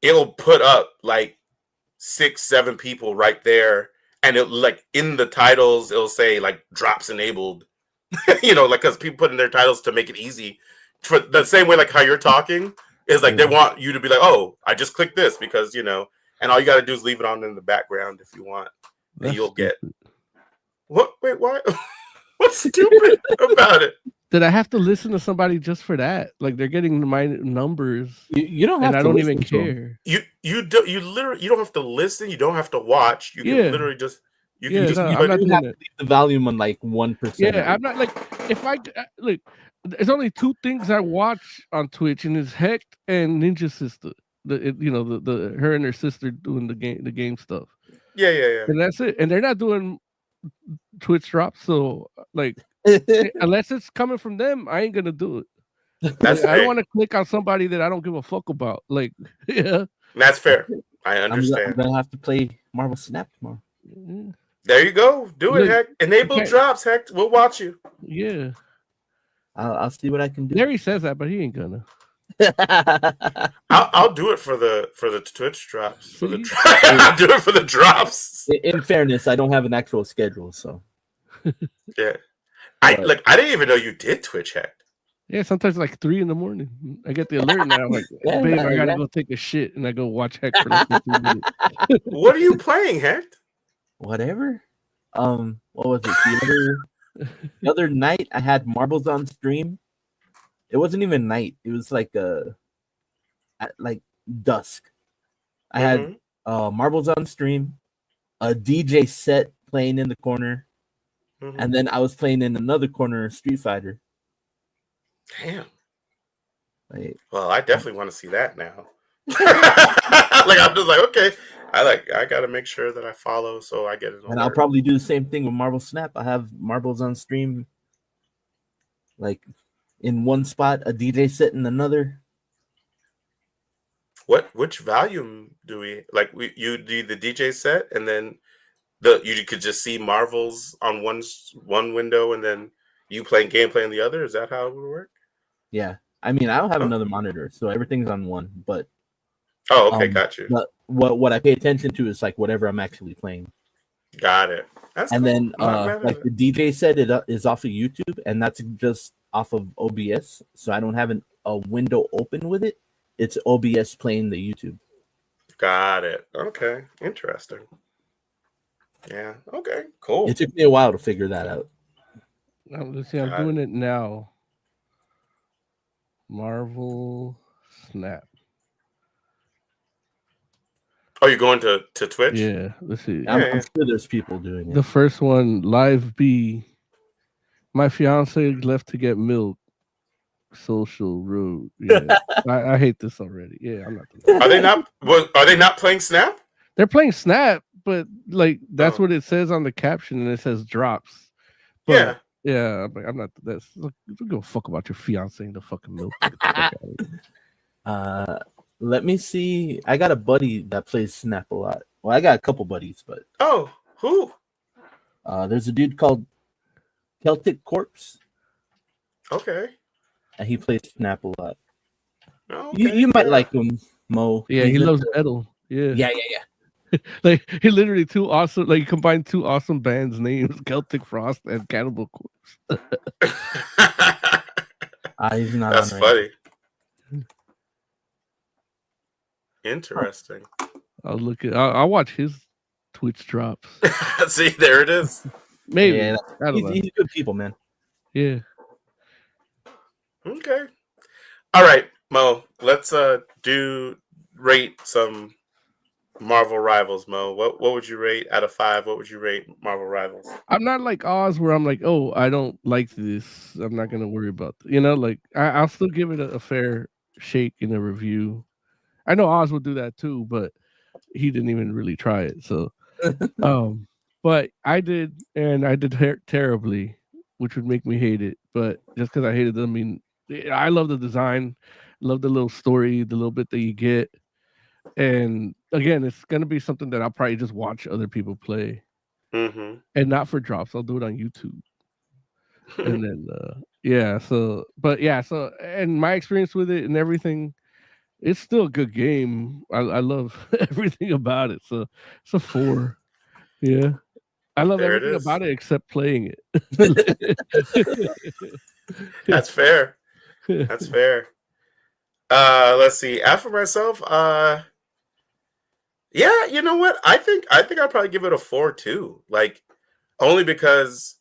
it'll put up like 6-7 people right there, and it like in the titles it'll say like drops enabled. Like, because people put in their titles to make it easy, for the same way like how you're talking is like they want you to be like, oh, I just clicked this because and all you got to do is leave it on in the background if you want, and you'll get what? Wait, why? What's stupid about it? Did I have to listen to somebody just for that? Like, they're getting my numbers. You don't have and to. I don't even care. You don't have to listen. You don't have to watch. You can literally just. You can just. I'm not have to leave the volume on like 1%. Yeah, I'm not like if I look. There's only 2 things I watch on Twitch, and it's Hecht and Ninja Sister. The her and her sister doing the game stuff. Yeah. And that's it. And they're not doing Twitch drops, so like unless it's coming from them, I ain't gonna do it. I don't want to click on somebody that I don't give a fuck about. Like, yeah, that's fair. I understand. I'm gonna have to play Marvel Snap tomorrow. There you go. Do it, Heck. Enable drops, Heck. We'll watch you. Yeah. I'll see what I can do. Larry says that, but he ain't gonna. I'll do it for the Twitch drops. I'll do it for the drops. In fairness, I don't have an actual schedule, so yeah. I didn't even know you did Twitch hack. Yeah, sometimes like 3 a.m. I get the alert and I'm like, babe, I gotta go take a shit, and I go watch Heck for like 15 minutes. What are you playing, Heck? Whatever. What was it? The other night I had marbles on stream. It wasn't even night. It was like at like dusk. I had marbles on stream, a DJ set playing in the corner, and then I was playing in another corner Street Fighter. Damn. Like, well, I definitely want to see that now. Like I'm just like, okay, I gotta make sure that I follow so I get it. And I'll probably do the same thing with Marble Snap. I have marbles on stream, like in one spot, a DJ set in another. Which volume do we like? You do the DJ set, and then you could just see Marvels on one window, and then you playing gameplay on the other. Is that how it would work? Yeah, I mean, I don't have another monitor, so everything's on one. But okay, got you. But what I pay attention to is like whatever I'm actually playing. Got it. That's and cool. then like the DJ set is off of YouTube, and that's just off of OBS, so I don't have a window open with it. It's OBS playing the YouTube. Got it. Okay, interesting. Yeah. Okay. Cool. It took me a while to figure that out. Let's see. I'm doing it now. Marvel Snap. Oh, you're going to Twitch? Yeah. Let's see. I'm sure there's people doing it. The first one, Live B. My fiance left to get milk. Social rude. Yeah. I hate this already. Yeah, I'm not. Are they not playing Snap? They're playing Snap, but like that's what it says on the caption, and it says drops. But, yeah. I'm not. That's look. Don't give a fuck about your fiance and the fucking milk. Let me see. I got a buddy that plays Snap a lot. Well, I got a couple buddies, but who? There's a dude called Celtic Corpse. Okay. And he plays Snap a lot. Okay, you might like him, Mo. Yeah, he loves metal. Yeah. Like he literally two awesome. Like he combined two awesome bands' names: Celtic Frost and Cannibal Corpse. He's not. That's funny. Interesting. I'll look at. I'll watch his Twitch drops. See, there it is. Maybe. Yeah, he's good people, man. Yeah. Okay. All right, Mo. Let's rate some Marvel Rivals, Mo. What would you rate out of 5? What would you rate Marvel Rivals? I'm not like Oz, where I'm like, oh, I don't like this. I'm not gonna worry about like I'll still give it a fair shake in a review. I know Oz will do that too, but he didn't even really try it. So, but I did, and I did terribly, which would make me hate it. But just because I hated them, I mean, I love the design, love the little story, the little bit that you get. And again, it's gonna be something that I'll probably just watch other people play, and not for drops. I'll do it on YouTube, and then so and my experience with it and everything, it's still a good game. I love everything about it. So it's a 4. Yeah, I love everything about it except playing it. That's fair. That's fair. Let's see. After myself, yeah, you know what? I think I'd probably give it a 4 too. Like, only because,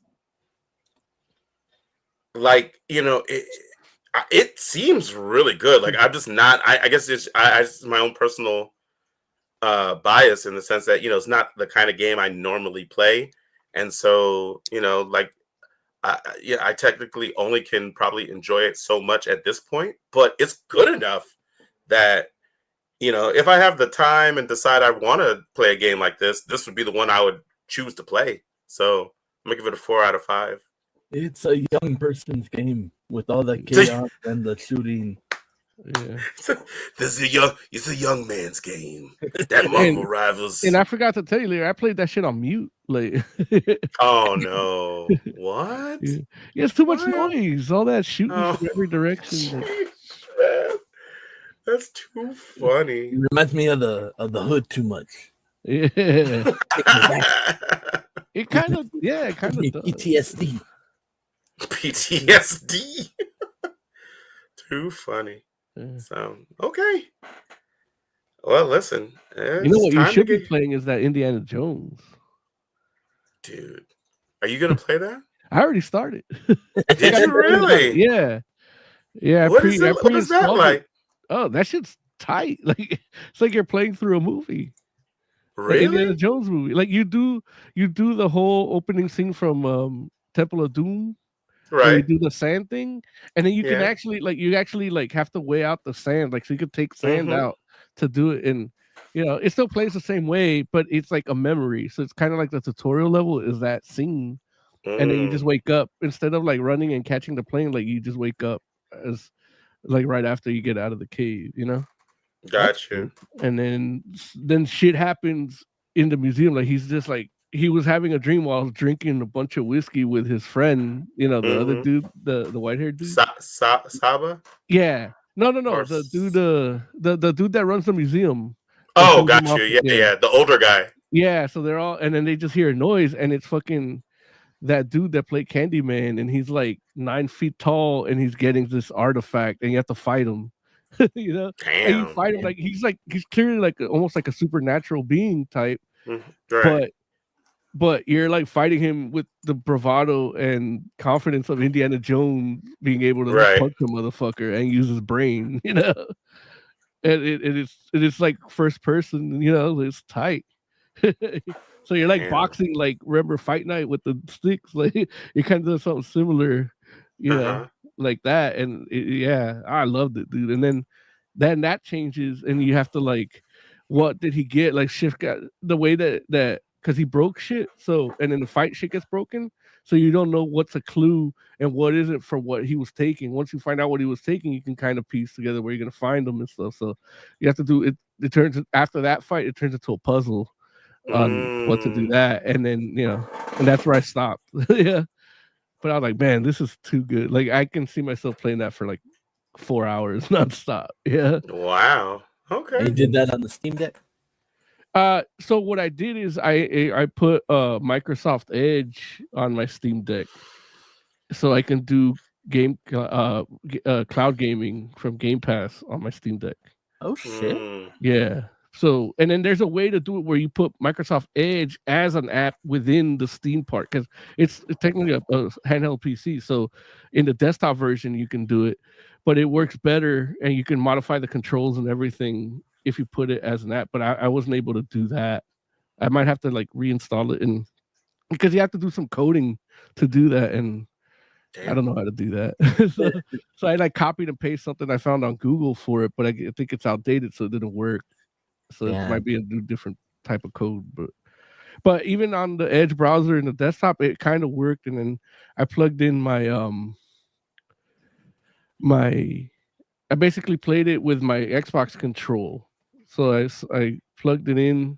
like, it seems really good. Like, I'm just not. I guess it's my own personal bias in the sense that it's not the kind of game I normally play, and so like. I technically only can probably enjoy it so much at this point, but it's good enough that, if I have the time and decide I want to play a game like this would be the one I would choose to play. So I'm gonna give it a 4 out of 5. It's a young person's game with all the chaos and the shooting. Yeah, it's a young man's game. That Marvel Rivals. And I forgot to tell you later, I played that shit on mute. Like, oh no, what? Yeah, it's too much noise. All that shooting from every direction. Man. That's too funny. It reminds me of the hood too much. Yeah, it kind of does. PTSD. PTSD. Too funny. Yeah. So okay. Well, listen. You know It's what you time should to be get. playing is that Indiana Jones. Dude, are you gonna play that? I already started. Did you really? Yeah. Yeah, What is it? I What is that pre-installed it. like? Oh, that shit's tight. Like it's like you're playing through a movie. Like Indiana Really? Jones movie. Like you do the whole opening scene from Temple of Doom where you Right. do the sand thing, and then you can Yeah. actually have to weigh out the sand. Like so you could take sand Mm-hmm. out to do it, and it still plays the same way, but it's like a memory. So it's kind of like the tutorial level is that scene. And then you just wake up instead of like running and catching the plane, like you just wake up as like right after you get out of the cave, Got you. and then shit happens in the museum. Like he's just like he was having a dream while drinking a bunch of whiskey with his friend, the other dude, the white haired dude. Saba? Yeah. No. Or The dude the dude that runs the museum. Oh, got you. Yeah. The older guy. Yeah, so they're all and then they just hear a noise and it's fucking that dude that played Candyman, and he's like 9 feet tall, and he's getting this artifact, and you have to fight him. And you Damn. fight him like he's clearly like almost like a supernatural being type, Right. but you're like fighting him with the bravado and confidence of Indiana Jones being able to just punch a motherfucker and use his brain, and it's like first person, it's tight. So you're like boxing, like remember Fight Night with the sticks, like you kind of doing something similar, like that. And I loved it, dude. And then that changes, and you have to like, what did he get? Like Schiff got the way that because he broke shit. So and then the fight shit gets broken, so you don't know what's a clue and what isn't for what he was taking. Once you find out what he was taking, you can kind of piece together where you're gonna find them and stuff. So you have to do it. It turns after that fight, it turns into a puzzle on what to do that, and then and that's where I stopped. Yeah, but I was like, man, this is too good. Like I can see myself playing that for like 4 hours nonstop. Yeah. Wow. Okay. And you did that on the Steam Deck? So what I did is I put Microsoft Edge on my Steam Deck, so I can do cloud gaming from Game Pass on my Steam Deck. Oh shit! Yeah. So, and then there's a way to do it where you put Microsoft Edge as an app within the Steam part, because it's technically a handheld PC. So in the desktop version, you can do it, but it works better and you can modify the controls and everything if you put it as an app. But I wasn't able to do that. I might have to like reinstall it, because you have to do some coding to do that. And I don't know how to do that. so I like copied and pasted something I found on Google for it, but I think it's outdated, so it didn't work. So it might be a different type of code, but even on the Edge browser in the desktop, it kind of worked. And then I plugged in my I basically played it with my Xbox control. So I plugged it in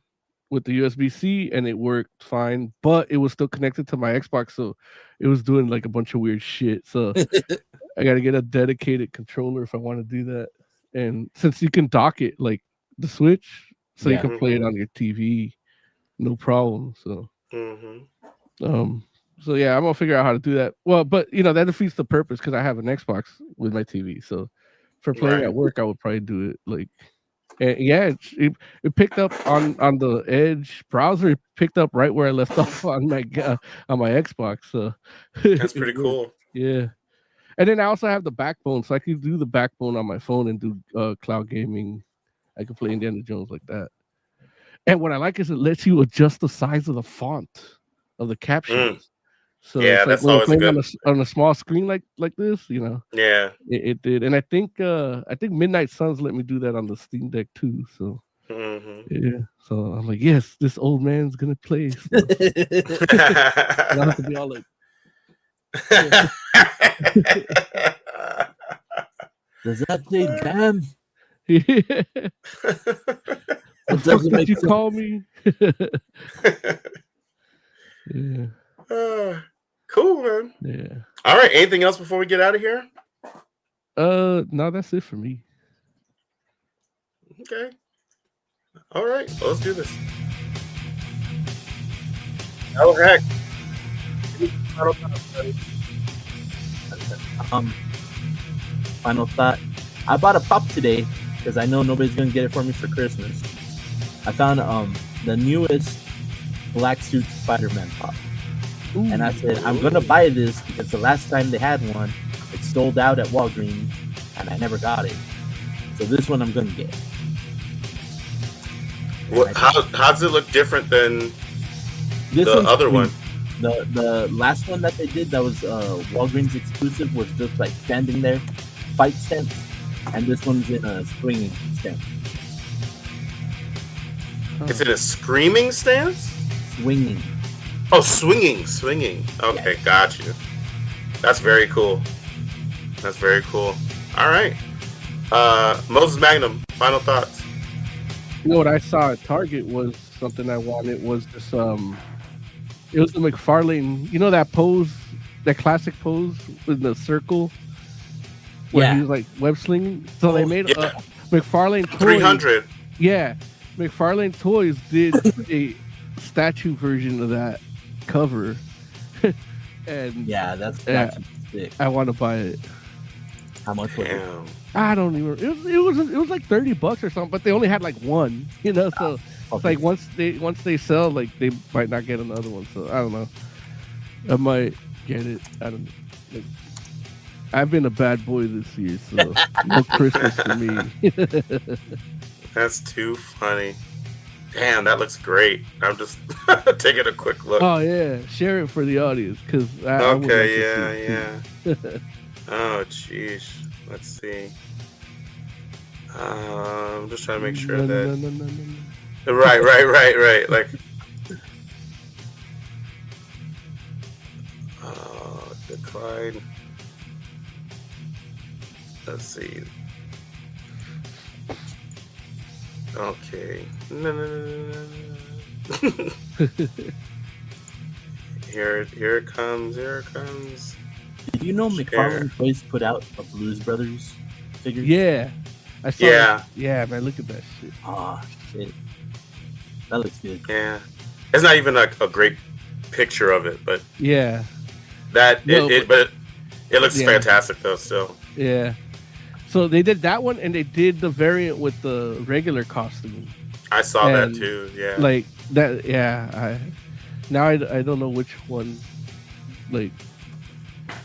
with the USB-C and it worked fine, but it was still connected to my Xbox, so it was doing like a bunch of weird shit. So I got to get a dedicated controller if I want to do that. And since you can dock it like the Switch, so you can play it on your TV, no problem. So, so yeah, I'm gonna figure out how to do that. Well, but that defeats the purpose because I have an Xbox with my TV. So for playing at work, I would probably do it like, and it picked up on the Edge browser. It picked up right where I left off on my Xbox. So that's pretty cool. Yeah. And then I also have the Backbone, so I can do the Backbone on my phone and do cloud gaming. I can play Indiana Jones like that. And what I like is it lets you adjust the size of the font of the captions. So yeah, it's like that's when always you're playing good. on a small screen like this, Yeah, it did. And I think Midnight Suns let me do that on the Steam Deck too. So yeah, so I'm like, yes, this old man's gonna play. So. I don't have to be all like. Does that say damn? Yeah. It doesn't make you sense. call me. Yeah. Cool, man. Yeah. All right. Anything else before we get out of here? No, that's it for me. Okay. All right. Well, let's do this. Oh heck. Final thought. I bought a pop today because I know nobody's gonna get it for me for Christmas. I found the newest black suit Spider-Man pop. Ooh. And I said, I'm gonna buy this because the last time they had one, it sold out at Walgreens and I never got it. So this one I'm gonna get. How does it look different than the other one? The last one that they did that was Walgreens exclusive was just like standing there, fight stance, and this one's in a swinging stance. Is it a screaming stance? Swinging. Oh, swinging. Okay, yeah. Got you. That's very cool. All right. Moses Magnum, final thoughts. You know what I saw at Target was something I wanted was this it was the McFarlane, you know that pose, that classic pose with the circle where he was like web slinging. So they made a McFarlane toys. 300. Yeah. McFarlane Toys did a statue version of that cover. And yeah, that's sick. I want to buy it. How much was it? I don't even. It was like $30 or something, but they only had like one, you know. So it's like once they sell, like they might not get another one. So I don't know. I might get it. I don't know. Like, I've been a bad boy this year, so no Christmas for me. That's too funny. Damn, that looks great. I'm just taking a quick look. Oh yeah, share it for the audience, because yeah. Oh jeez. Let's see. I'm just trying to make sure that. Right. Like. Decline. Let's see. Okay. No. Here it comes. Did you know McFarlane Toys put out a Blues Brothers figure? Yeah. I saw it. Yeah, man, look at that shit. Oh, shit. That looks good. Yeah. It's not even a great picture of it, but yeah. But it looks fantastic though still. Yeah. So they did that one and they did the variant with the regular costume. I saw that too, yeah. Like that, yeah. I don't know which one. Like,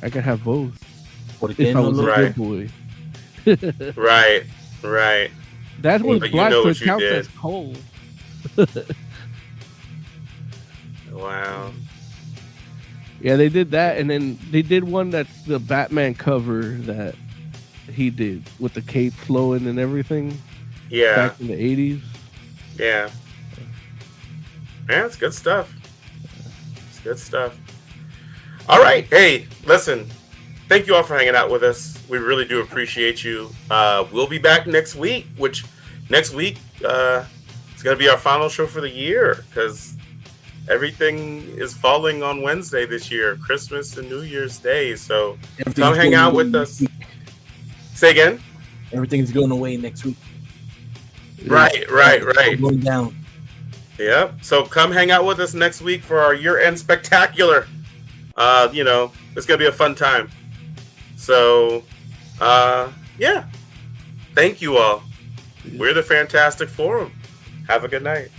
I can have both. If I was a good boy. Right. That was black, so it counts as coal. Wow. Yeah, they did that, and then they did one that's the Batman cover that he did with the cape flowing and everything. Yeah. Back in the 80s. Yeah. Man, it's good stuff. All right. Hey, listen. Thank you all for hanging out with us. We really do appreciate you. We'll be back next week, which next week it's going to be our final show for the year because everything is falling on Wednesday this year, Christmas and New Year's Day. So come hang out with us. Say again? Everything's going away next week. Right. Going down. Yep. So come hang out with us next week for our year-end spectacular. It's going to be a fun time. So, yeah. Thank you all. We're the Fantastic Forum. Have a good night.